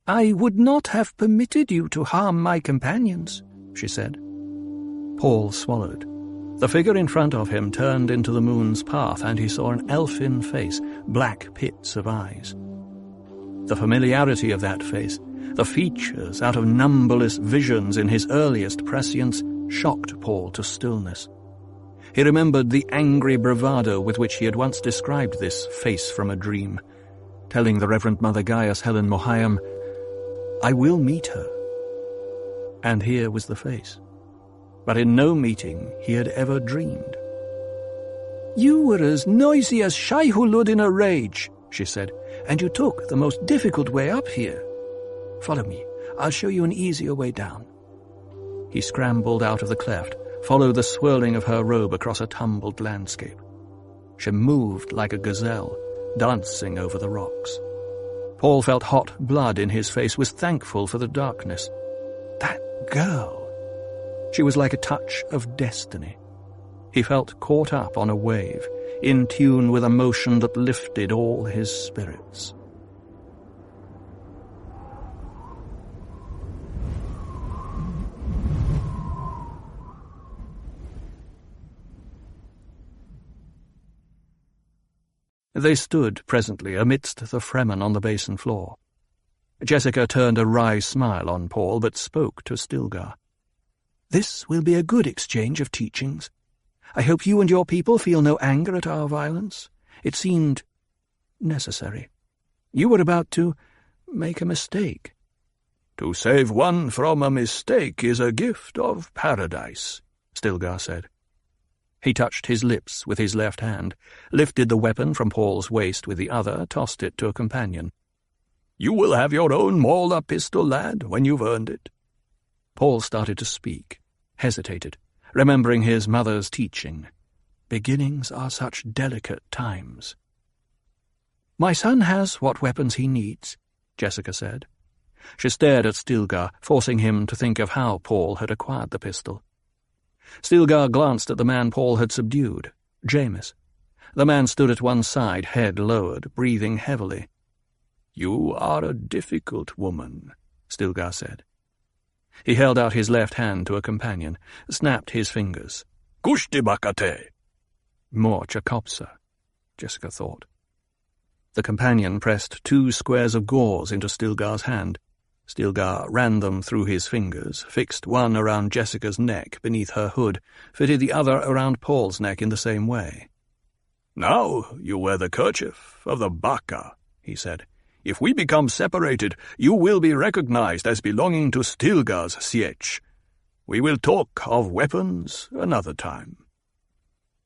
"I would not have permitted you to harm my companions," she said. Paul swallowed. The figure in front of him turned into the moon's path, and he saw an elfin face, black pits of eyes. The familiarity of that face, the features out of numberless visions in his earliest prescience, shocked Paul to stillness. He remembered the angry bravado with which he had once described this face from a dream, telling the Reverend Mother Gaius Helen Mohayam, "I will meet her." And here was the face. But in no meeting he had ever dreamed. "You were as noisy as Shai-Hulud in a rage," she said, "and you took the most difficult way up here. Follow me. I'll show you an easier way down." He scrambled out of the cleft, followed the swirling of her robe across a tumbled landscape. She moved like a gazelle, dancing over the rocks. Paul felt hot blood in his face, was thankful for the darkness. That girl! She was like a touch of destiny. He felt caught up on a wave, in tune with a motion that lifted all his spirits. They stood presently amidst the Fremen on the basin floor. Jessica turned a wry smile on Paul, but spoke to Stilgar. "This will be a good exchange of teachings. I hope you and your people feel no anger at our violence. It seemed necessary. You were about to make a mistake." "To save one from a mistake is a gift of paradise," Stilgar said. He touched his lips with his left hand, lifted the weapon from Paul's waist with the other, tossed it to a companion. "You will have your own Mauler pistol, lad, when you've earned it." Paul started to speak, hesitated, remembering his mother's teaching. Beginnings are such delicate times. "My son has what weapons he needs," Jessica said. She stared at Stilgar, forcing him to think of how Paul had acquired the pistol. Stilgar glanced at the man Paul had subdued, Jameis. The man stood at one side, head lowered, breathing heavily. "You are a difficult woman," Stilgar said. He held out his left hand to a companion, snapped his fingers. "Kushtibakate!" More Chakopsa, Jessica thought. The companion pressed 2 squares of gauze into Stilgar's hand. Stilgar ran them through his fingers, fixed one around Jessica's neck beneath her hood, fitted the other around Paul's neck in the same way. "Now you wear the kerchief of the Baka," he said. "If we become separated, you will be recognized as belonging to Stilgar's sietch. We will talk of weapons another time."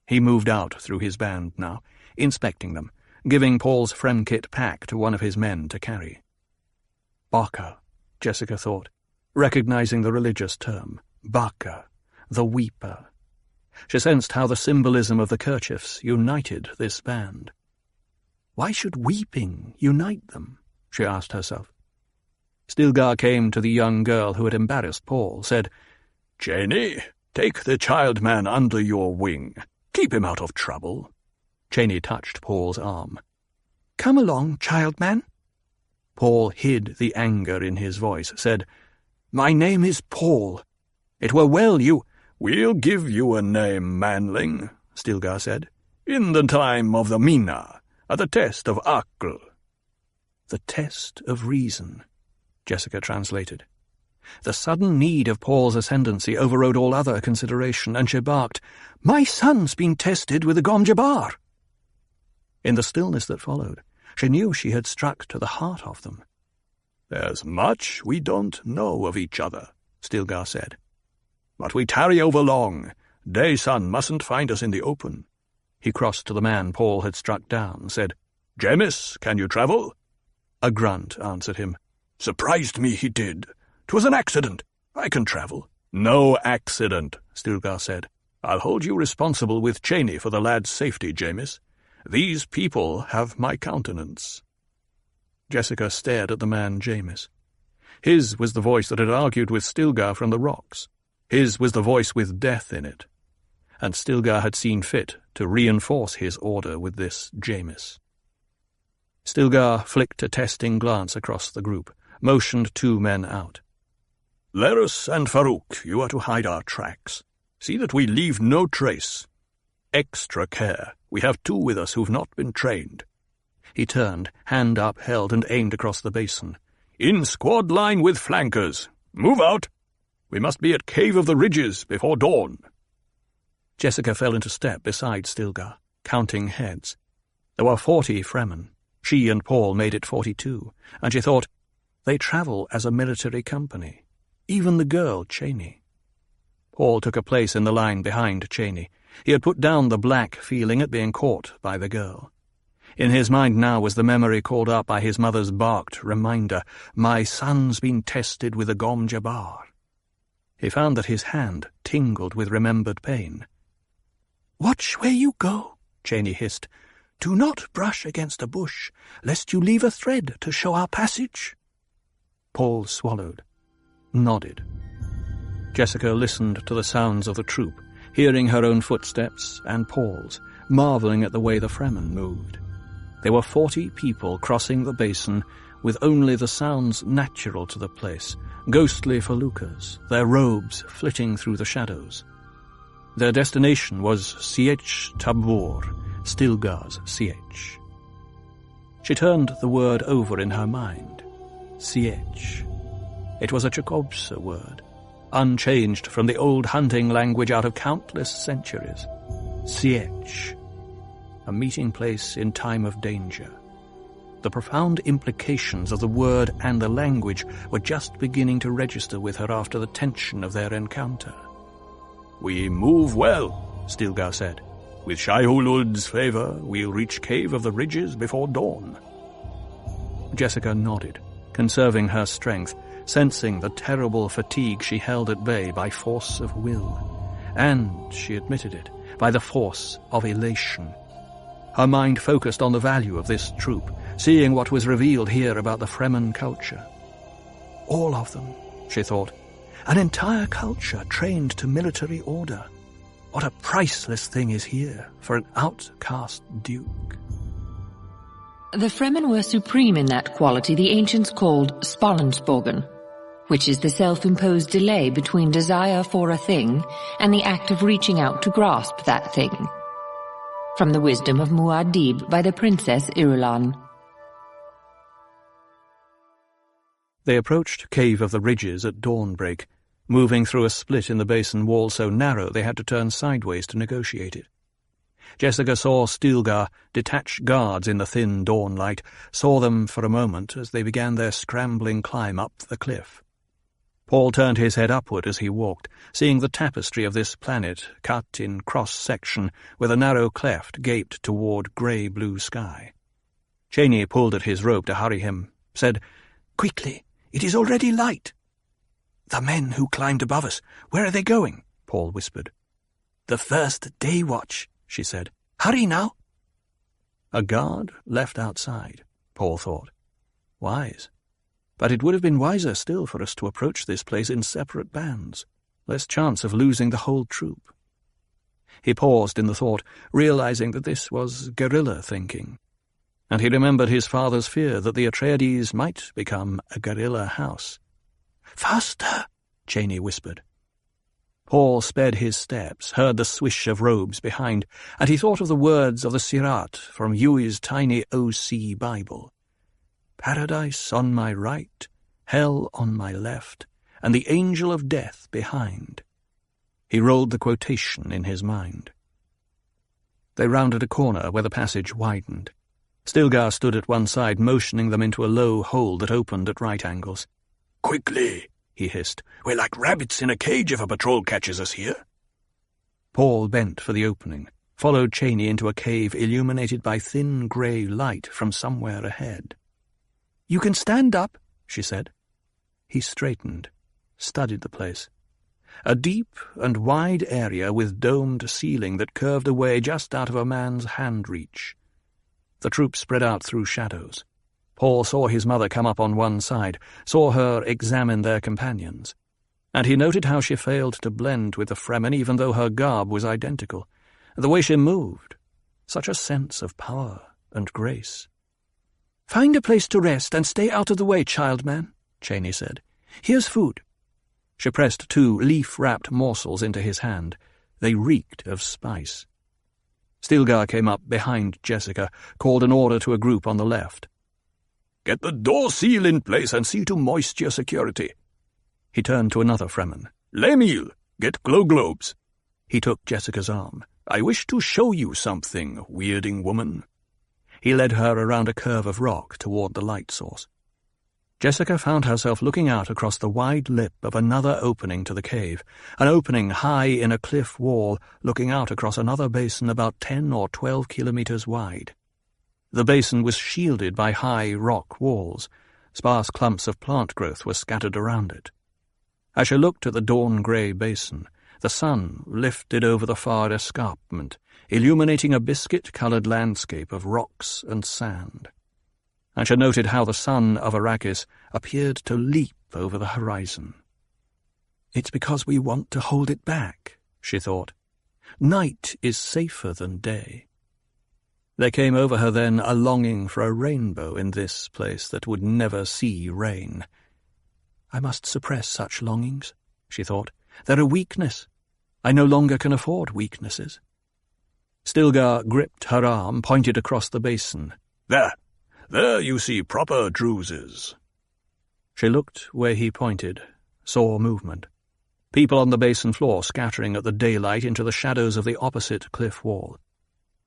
He moved out through his band now, inspecting them, giving Paul's Fremkit pack to one of his men to carry. Baka, Jessica thought, recognizing the religious term. Baka, the weeper. She sensed how the symbolism of the kerchiefs united this band. Why should weeping unite them? She asked herself. Stilgar came to the young girl who had embarrassed Paul, said, "Cheney, take the child man under your wing. Keep him out of trouble." Cheney touched Paul's arm. "Come along, child man." Paul hid the anger in his voice, said, "My name is Paul. It were well you—" "We'll give you a name, manling," Stilgar said, "in the time of the Mina, at the test of Akl." The test of reason, Jessica translated. The sudden need of Paul's ascendancy overrode all other consideration, and she barked, "My son's been tested with the Gom Jabbar." In the stillness that followed, she knew she had struck to the heart of them. "There's much we don't know of each other," Stilgar said. "But we tarry over long. Day-sun mustn't find us in the open." He crossed to the man Paul had struck down, said, "Jamis, can you travel?" A grunt answered him. "Surprised me he did. 'Twas an accident. I can travel." "No accident," Stilgar said. "I'll hold you responsible with Cheney for the lad's safety, Jamis. These people have my countenance." Jessica stared at the man Jamis. His was the voice that had argued with Stilgar from the rocks. His was the voice with death in it. And Stilgar had seen fit to reinforce his order with this Jamis. Stilgar flicked a testing glance across the group, motioned 2 men out. "Lerus and Farouk, you are to hide our tracks. See that we leave no trace. Extra care. We have 2 with us who've not been trained." He turned, hand upheld, and aimed across the basin. "In squad line with flankers. Move out. We must be at Cave of the Ridges before dawn." Jessica fell into step beside Stilgar, counting heads. There were 40 Fremen. She and Paul made it 42, and she thought, they travel as a military company. Even the girl, Cheney. Paul took a place in the line behind Cheney. He had put down the black feeling at being caught by the girl. In his mind now was the memory called up by his mother's barked reminder, "My son's been tested with the Gom Jabbar." He found that his hand tingled with remembered pain. "Watch where you go," Cheney hissed. "Do not brush against a bush, lest you leave a thread to show our passage." Paul swallowed, nodded. Jessica listened to the sounds of the troop, hearing her own footsteps and Paul's, marvelling at the way the Fremen moved. There were 40 people crossing the basin with only the sounds natural to the place, ghostly feluccas, their robes flitting through the shadows. Their destination was Sietch Tabor, Stilgar's Sietch. She turned the word over in her mind. Sietch. It was a Chekobsa word, unchanged from the old hunting language out of countless centuries. Sietch. A meeting place in time of danger. The profound implications of the word and the language were just beginning to register with her after the tension of their encounter. "We move well," Stilgar said. "With Shai-Hulud's favor, we'll reach Cave of the Ridges before dawn." Jessica nodded, conserving her strength, sensing the terrible fatigue she held at bay by force of will, and, she admitted it, by the force of elation. Her mind focused on the value of this troop, seeing what was revealed here about the Fremen culture. All of them, she thought. An entire culture trained to military order. What a priceless thing is here for an outcast duke. The Fremen were supreme in that quality the ancients called Spalensbogen, which is the self-imposed delay between desire for a thing and the act of reaching out to grasp that thing. From the wisdom of Muad'Dib by the Princess Irulan. They approached Cave of the Ridges at dawnbreak, moving through a split in the basin wall so narrow they had to turn sideways to negotiate it. Jessica saw Stilgar detach guards in the thin dawn light, saw them for a moment as they began their scrambling climb up the cliff. Paul turned his head upward as he walked, seeing the tapestry of this planet cut in cross-section with a narrow cleft gaped toward grey-blue sky. Cheney pulled at his rope to hurry him, said, "Quickly, it is already light." "The men who climbed above us, where are they going?" Paul whispered. "The first day watch," she said. "Hurry now." A guard left outside, Paul thought. Wise. But it would have been wiser still for us to approach this place in separate bands. Less chance of losing the whole troop. He paused in the thought, realizing that this was guerrilla thinking. And he remembered his father's fear that the Atreides might become a guerrilla house. "Faster," Cheney whispered. Paul sped his steps, heard the swish of robes behind, and he thought of the words of the Sirat from Yui's tiny OC Bible. Paradise on my right, hell on my left, and the angel of death behind. He rolled the quotation in his mind. They rounded a corner where the passage widened. Stilgar stood at one side, motioning them into a low hole that opened at right angles. "Quickly," he hissed. "We're like rabbits in a cage if a patrol catches us here." Paul bent for the opening, followed Cheney into a cave illuminated by thin grey light from somewhere ahead. "You can stand up," she said. He straightened, studied the place. A deep and wide area with domed ceiling that curved away just out of a man's hand reach. The troop spread out through shadows. Paul saw his mother come up on one side, saw her examine their companions, and he noted how she failed to blend with the Fremen even though her garb was identical. The way she moved, such a sense of power and grace. "Find a place to rest and stay out of the way, child man," Cheney said. "Here's food." She pressed 2 leaf-wrapped morsels into his hand. They reeked of spice. Stilgar came up behind Jessica, called an order to a group on the left. "Get the door seal in place and see to moisture security." He turned to another Fremen. "Lemil, get glow globes." He took Jessica's arm. "I wish to show you something, weirding woman." He led her around a curve of rock toward the light source. Jessica found herself looking out across the wide lip of another opening to the cave, an opening high in a cliff wall looking out across another basin about 10 or 12 kilometers wide. The basin was shielded by high rock walls. Sparse clumps of plant growth were scattered around it. As she looked at the dawn-grey basin, the sun lifted over the far escarpment, illuminating a biscuit-coloured landscape of rocks and sand. And she noted how the sun of Arrakis appeared to leap over the horizon. "It's because we want to hold it back," she thought. "Night is safer than day." There came over her then a longing for a rainbow in this place that would never see rain. "I must suppress such longings," she thought. "They're a weakness. I no longer can afford weaknesses." Stilgar gripped her arm, pointed across the basin. There you see proper Druzes." She looked where he pointed, saw movement. People on the basin floor scattering at the daylight into the shadows of the opposite cliff wall.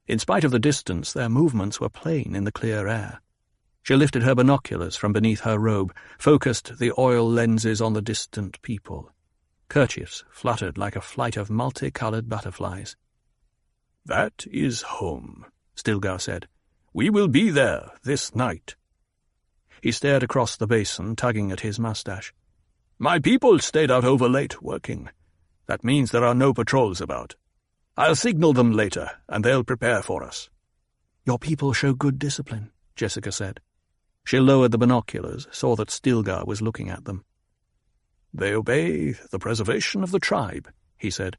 In spite of the distance, their movements were plain in the clear air. She lifted her binoculars from beneath her robe, focused the oil lenses on the distant people. Kerchiefs fluttered like a flight of multicolored butterflies. "That is home," Stilgar said. "We will be there this night." He stared across the basin, tugging at his mustache. "My people stayed out overlate working. That means there are no patrols about. I'll signal them later, and they'll prepare for us." "Your people show good discipline," Jessica said. She lowered the binoculars, saw that Stilgar was looking at them. "They obey the preservation of the tribe," he said.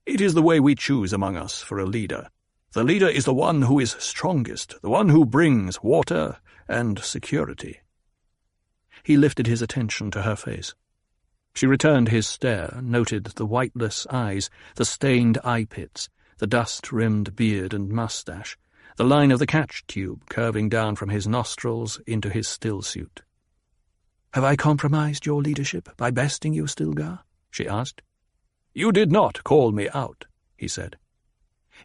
"It is the way we choose among us for a leader. The leader is the one who is strongest, the one who brings water and security." He lifted his attention to her face. She returned his stare, noted the whiteless eyes, the stained eye pits, the dust-rimmed beard and mustache, the line of the catch tube curving down from his nostrils into his stillsuit. "Have I compromised your leadership by besting you, Stilgar?" she asked. "You did not call me out," he said.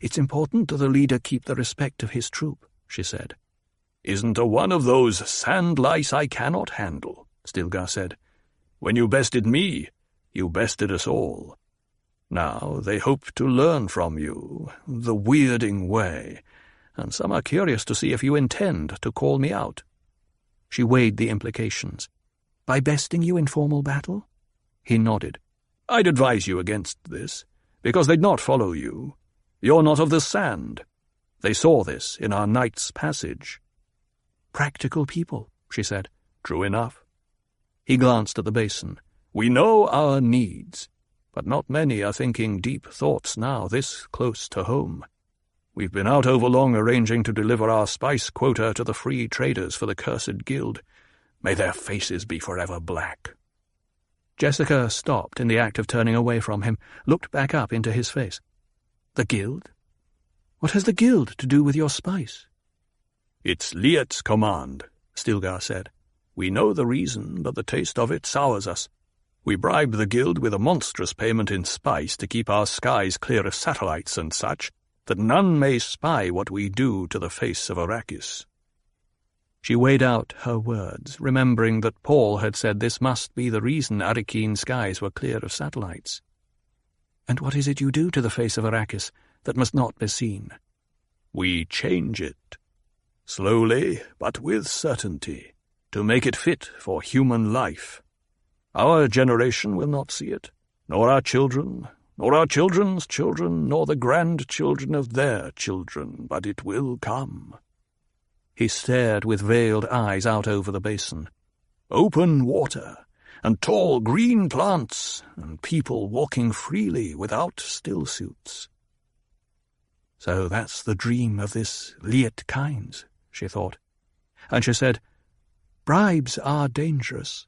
"It's important that the leader keep the respect of his troop," she said. "Isn't a one of those sand lice I cannot handle," Stilgar said. "When you bested me, you bested us all. Now they hope to learn from you, the weirding way, and some are curious to see if you intend to call me out." She weighed the implications. "By besting you in formal battle?" He nodded. "I'd advise you against this. because they'd not follow you. You're not of the sand. They saw this in our night's passage." "Practical people," she said. "True enough." He glanced at the basin. "We know our needs, but not many are thinking deep thoughts now, this close to home. We've been out overlong arranging to deliver our spice quota to the free traders for the cursed guild. May their faces be forever black." Jessica stopped in the act of turning away from him, looked back up into his face. "The guild? What has the guild to do with your spice?" "It's Liet's command," Stilgar said. "We know the reason, but the taste of it sours us. We bribe the guild with a monstrous payment in spice to keep our skies clear of satellites and such, that none may spy what we do to the face of Arrakis." She weighed out her words, remembering that Paul had said this must be the reason Arrakeen skies were clear of satellites. "And what is it you do to the face of Arrakis that must not be seen?" "We change it. Slowly, but with certainty, to make it fit for human life. Our generation will not see it, nor our children, nor our children's children, nor the grandchildren of their children, but it will come." He stared with veiled eyes out over the basin. "Open water, and tall green plants, and people walking freely without stillsuits." "So that's the dream of this Liet Kynes," she thought. And she said, "Bribes are dangerous.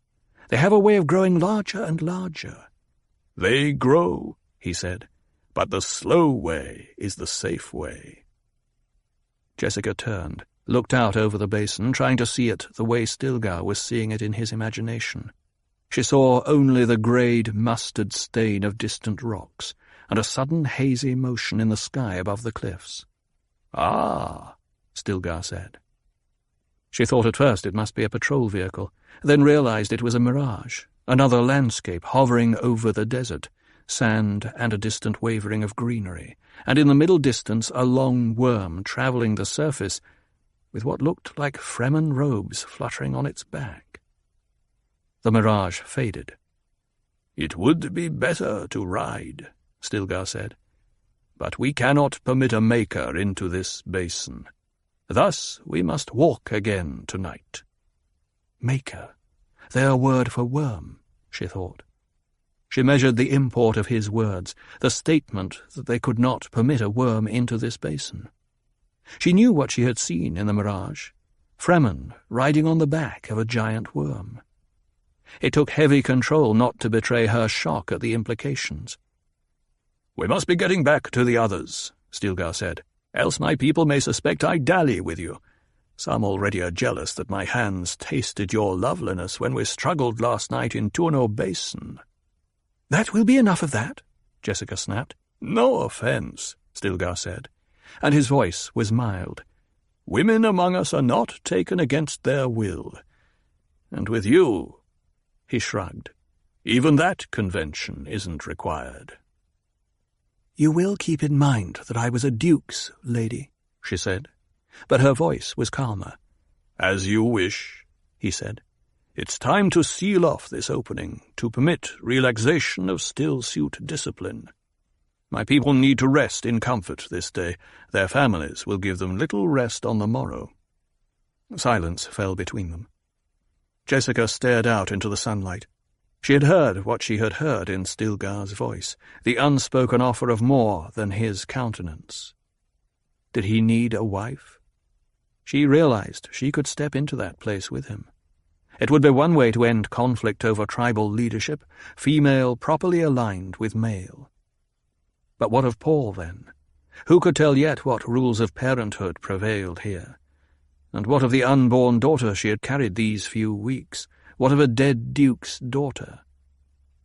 They have a way of growing larger and larger." "They grow," he said, "but the slow way is the safe way." Jessica turned, looked out over the basin, trying to see it the way Stilgar was seeing it in his imagination. She saw only the greyed mustard stain of distant rocks, and a sudden hazy motion in the sky above the cliffs. "Ah," Stilgar said. She thought at first it must be a patrol vehicle, then realized it was a mirage, another landscape hovering over the desert, sand and a distant wavering of greenery, and in the middle distance a long worm travelling the surface with what looked like Fremen robes fluttering on its back. The mirage faded. "It would be better to ride," Stilgar said, "but we cannot permit a maker into this basin. Thus we must walk again tonight." Maker, their word for worm, she thought. She measured the import of his words, the statement that they could not permit a worm into this basin. She knew what she had seen in the mirage, Fremen riding on the back of a giant worm. It took heavy control not to betray her shock at the implications. "We must be getting back to the others," Stilgar said, "else my people may suspect I dally with you. Some already are jealous that my hands tasted your loveliness when we struggled last night in Turno Basin." "That will be enough of that," Jessica snapped. "No offence," Stilgar said, and his voice was mild. "Women among us are not taken against their will. And with you," he shrugged, "even that convention isn't required." "You will keep in mind that I was a duke's lady," she said, but her voice was calmer. "As you wish," he said. "It's time to seal off this opening, to permit relaxation of still-suit discipline. My people need to rest in comfort this day. Their families will give them little rest on the morrow." Silence fell between them. Jessica stared out into the sunlight. She had heard what she had heard in Stilgar's voice, the unspoken offer of more than his countenance. Did he need a wife? She realized she could step into that place with him. It would be one way to end conflict over tribal leadership, female properly aligned with male. But what of Paul, then? Who could tell yet what rules of parenthood prevailed here? And what of the unborn daughter she had carried these few weeks? What of a dead duke's daughter?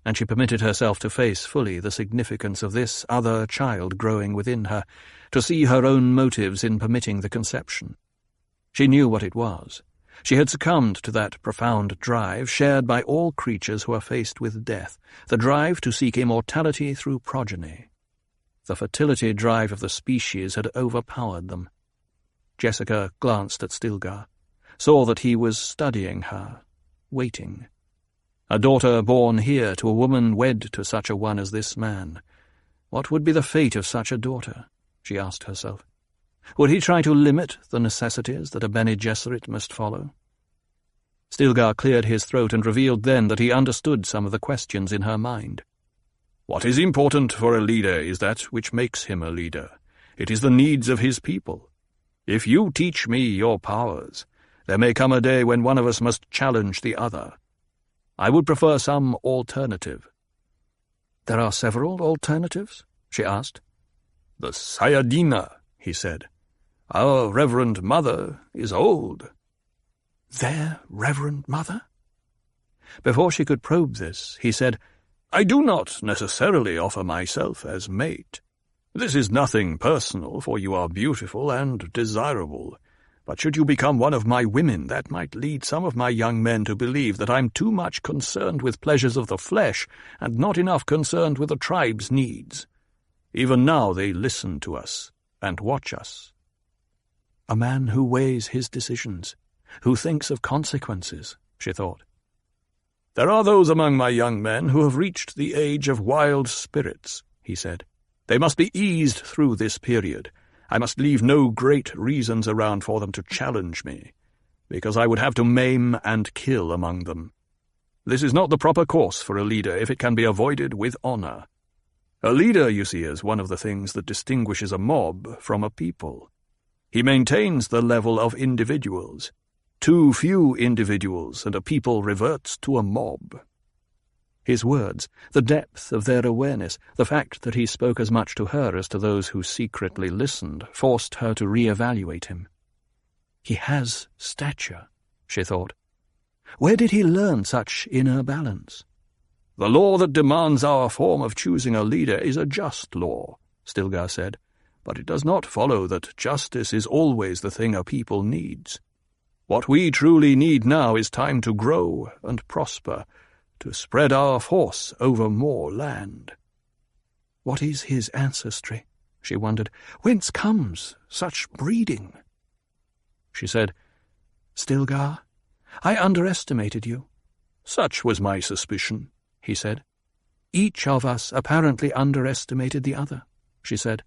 And she permitted herself to face fully the significance of this other child growing within her, to see her own motives in permitting the conception. She knew what it was. She had succumbed to that profound drive shared by all creatures who are faced with death, the drive to seek immortality through progeny. The fertility drive of the species had overpowered them. Jessica glanced at Stilgar, saw that he was studying her, waiting. A daughter born here to a woman wed to such a one as this man. What would be the fate of such a daughter? She asked herself. Would he try to limit the necessities that a Bene Gesserit must follow? Stilgar cleared his throat and revealed then that he understood some of the questions in her mind. What is important for a leader is that which makes him a leader. It is the needs of his people. If you teach me your powers, there may come a day when one of us must challenge the other. I would prefer some alternative. There are several alternatives? She asked. The Sayadina, he said. Our Reverend Mother is old. Their Reverend Mother? Before she could probe this, he said, I do not necessarily offer myself as mate. This is nothing personal, for you are beautiful and desirable. But should you become one of my women, that might lead some of my young men to believe that I'm too much concerned with pleasures of the flesh and not enough concerned with the tribe's needs. Even now they listen to us and watch us. A man who weighs his decisions, who thinks of consequences, she thought. There are those among my young men who have reached the age of wild spirits, he said. They must be eased through this period. I must leave no great reasons around for them to challenge me, because I would have to maim and kill among them. This is not the proper course for a leader if it can be avoided with honor. A leader, you see, is one of the things that distinguishes a mob from a people. He maintains the level of individuals. Too few individuals, and a people reverts to a mob. His words, the depth of their awareness, the fact that he spoke as much to her as to those who secretly listened, forced her to re-evaluate him. He has stature, she thought. Where did he learn such inner balance? The law that demands our form of choosing a leader is a just law, Stilgar said, but it does not follow that justice is always the thing a people needs. What we truly need now is time to grow and prosper, to spread our force over more land. What is his ancestry? She wondered. Whence comes such breeding? She said, Stilgar, I underestimated you. Such was my suspicion, he said. Each of us apparently underestimated the other, she said.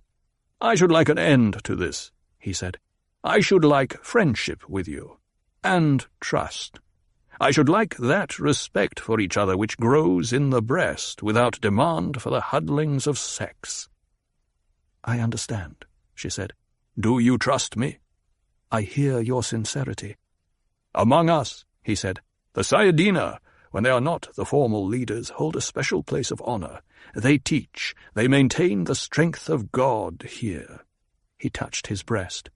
I should like an end to this, he said. I should like friendship with you, and trust. I should like that respect for each other which grows in the breast without demand for the huddlings of sex. I understand, she said. Do you trust me? I hear your sincerity. Among us, he said, the Sayadina, when they are not the formal leaders, hold a special place of honor. They teach, they maintain the strength of God here. He touched his breast.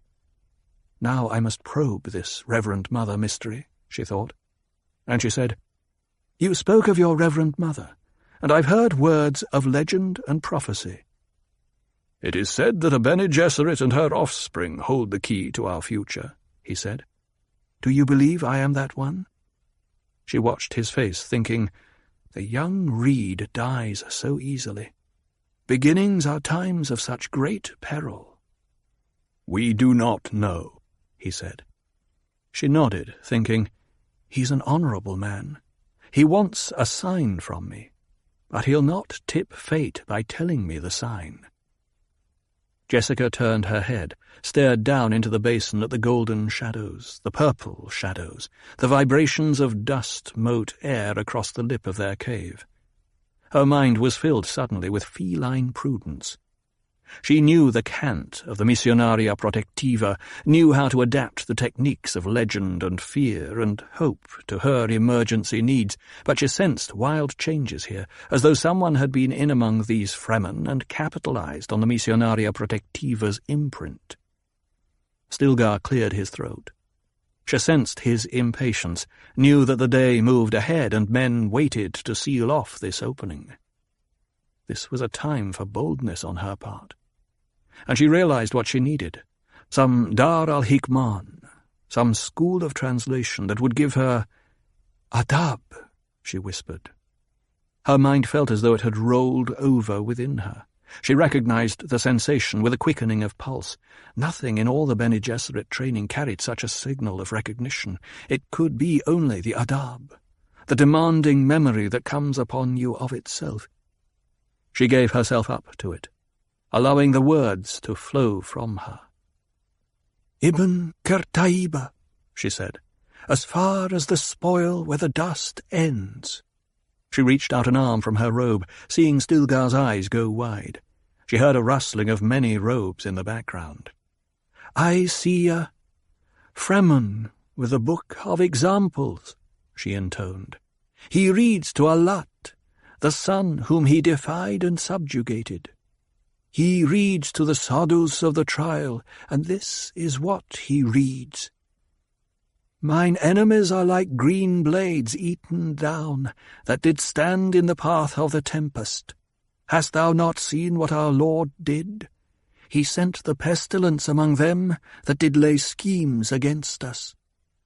Now I must probe this Reverend Mother mystery, she thought. And she said, You spoke of your Reverend Mother, and I've heard words of legend and prophecy. It is said that a Bene Gesserit and her offspring hold the key to our future, he said. Do you believe I am that one? She watched his face, thinking, The young reed dies so easily. Beginnings are times of such great peril. We do not know, he said. She nodded, thinking, He's an honorable man. He wants a sign from me, but he'll not tip fate by telling me the sign. Jessica turned her head, stared down into the basin at the golden shadows, the purple shadows, the vibrations of dust-mote air across the lip of their cave. Her mind was filled suddenly with feline prudence. She knew the cant of the Missionaria Protectiva, knew how to adapt the techniques of legend and fear and hope to her emergency needs, but she sensed wild changes here, as though someone had been in among these Fremen and capitalized on the Missionaria Protectiva's imprint. Stilgar cleared his throat. She sensed his impatience, knew that the day moved ahead and men waited to seal off this opening. This was a time for boldness on her part. And she realized what she needed, some Dar al-Hikman, some school of translation that would give her adab, she whispered. Her mind felt as though it had rolled over within her. She recognized the sensation with a quickening of pulse. Nothing in all the Bene Gesserit training carried such a signal of recognition. It could be only the adab, the demanding memory that comes upon you of itself. She gave herself up to it, allowing the words to flow from her. "Ibn Kertaiba," she said, "as far as the spoil where the dust ends." She reached out an arm from her robe, seeing Stilgar's eyes go wide. She heard a rustling of many robes in the background. "I see a Fremen with a book of examples," she intoned. "He reads to Alat, the son whom he defied and subjugated. He reads to the Sadus of the trial, and this is what he reads. Mine enemies are like green blades eaten down, that did stand in the path of the tempest. Hast thou not seen what our Lord did? He sent the pestilence among them that did lay schemes against us.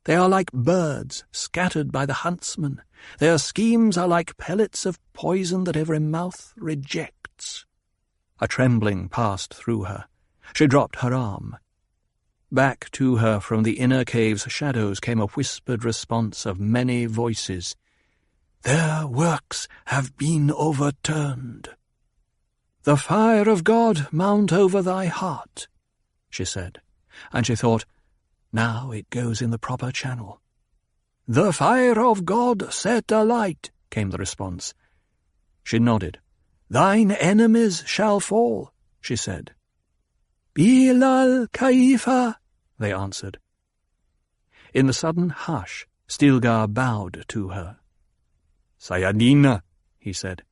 They are like birds scattered by the huntsman. Their schemes are like pellets of poison that every mouth rejects." A trembling passed through her. She dropped her arm. Back to her from the inner cave's shadows came a whispered response of many voices. "Their works have been overturned." "The fire of God mount over thy heart," she said, and she thought, now it goes in the proper channel. "The fire of God set alight," came the response. She nodded. "Thine enemies shall fall," she said. "Bilal Kaifa," they answered. In the sudden hush, Stilgar bowed to her. "Sayadina," he said,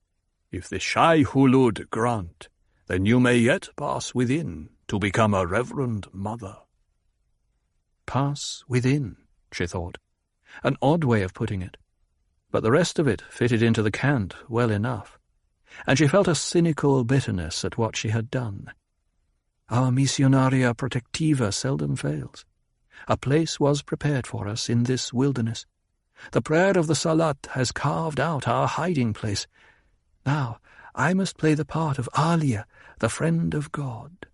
"if the Shai Hulud grant, then you may yet pass within to become a reverend mother." Pass within, she thought. An odd way of putting it. But the rest of it fitted into the cant well enough, and she felt a cynical bitterness at what she had done. Our missionaria protectiva seldom fails. A place was prepared for us in this wilderness. The prayer of the Salat has carved out our hiding place. Now I must play the part of Alia, the friend of God.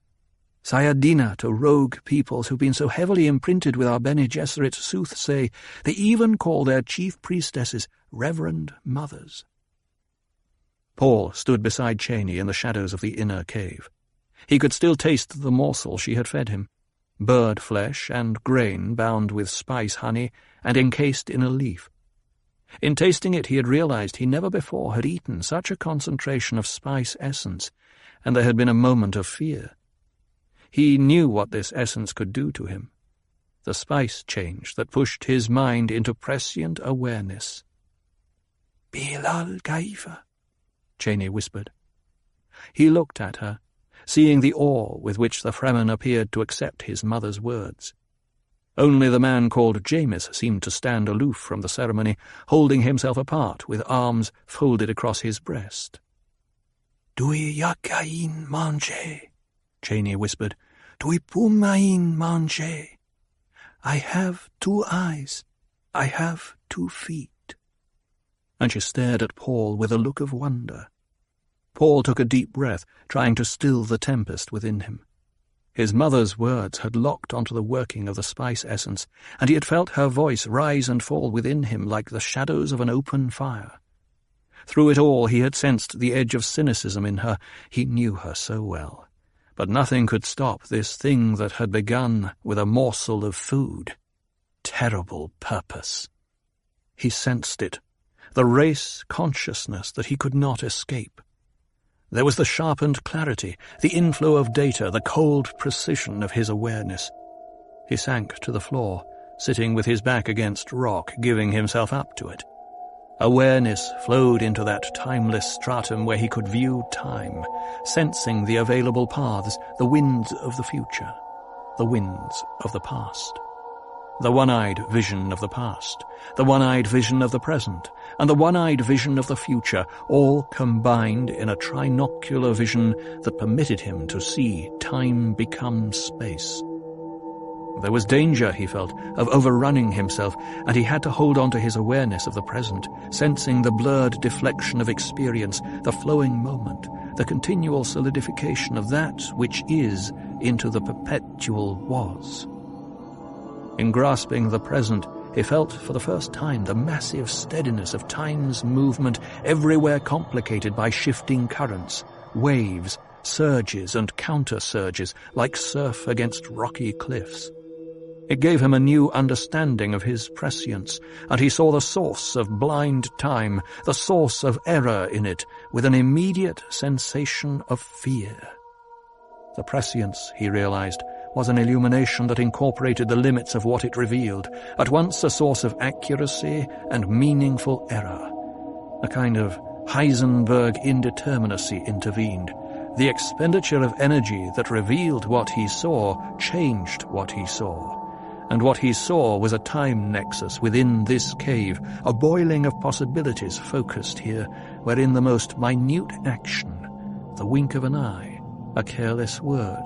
Sayadina to rogue peoples who've been so heavily imprinted with our Bene Gesserit soothsay, they even call their chief priestesses Reverend Mothers. Paul stood beside Cheney in the shadows of the inner cave. He could still taste the morsel she had fed him, bird flesh and grain bound with spice honey and encased in a leaf. In tasting it he had realized he never before had eaten such a concentration of spice essence, and there had been a moment of fear. He knew what this essence could do to him, the spice change that pushed his mind into prescient awareness. "Bilal Kaifa," Cheney whispered. He looked at her, seeing the awe with which the Fremen appeared to accept his mother's words. Only the man called Jamis seemed to stand aloof from the ceremony, holding himself apart with arms folded across his breast. "Dui yakain manje," Cheney whispered. "Dui pumain manje. I have 2 eyes. I have 2 feet." And she stared at Paul with a look of wonder. Paul took a deep breath, trying to still the tempest within him. His mother's words had locked onto the working of the spice essence, and he had felt her voice rise and fall within him like the shadows of an open fire. Through it all he had sensed the edge of cynicism in her. He knew her so well. But nothing could stop this thing that had begun with a morsel of food. Terrible purpose. He sensed it, the race consciousness that he could not escape. There was the sharpened clarity, the inflow of data, the cold precision of his awareness. He sank to the floor, sitting with his back against rock, giving himself up to it. Awareness flowed into that timeless stratum where he could view time, sensing the available paths, the winds of the future, the winds of the past. The one-eyed vision of the past, the one-eyed vision of the present, and the one-eyed vision of the future, all combined in a trinocular vision that permitted him to see time become space. There was danger, he felt, of overrunning himself, and he had to hold on to his awareness of the present, sensing the blurred deflection of experience, the flowing moment, the continual solidification of that which is into the perpetual was. In grasping the present, he felt for the first time the massive steadiness of time's movement, everywhere complicated by shifting currents, waves, surges and counter-surges like surf against rocky cliffs. It gave him a new understanding of his prescience, and he saw the source of blind time, the source of error in it, with an immediate sensation of fear. The prescience, he realized, was an illumination that incorporated the limits of what it revealed, at once a source of accuracy and meaningful error. A kind of Heisenberg indeterminacy intervened. The expenditure of energy that revealed what he saw changed what he saw. And what he saw was a time nexus within this cave, a boiling of possibilities focused here, wherein the most minute action, the wink of an eye, a careless word,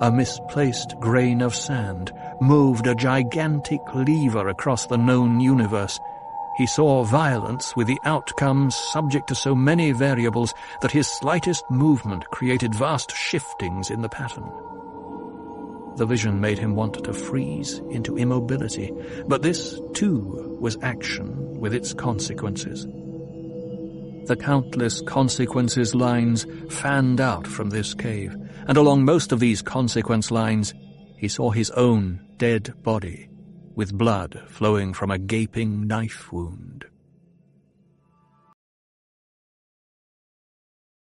a misplaced grain of sand, moved a gigantic lever across the known universe. He saw violence with the outcomes subject to so many variables that his slightest movement created vast shiftings in the pattern. The vision made him want to freeze into immobility, but this, too, was action with its consequences. The countless consequences lines fanned out from this cave, and along most of these consequence lines he saw his own dead body, with blood flowing from a gaping knife wound.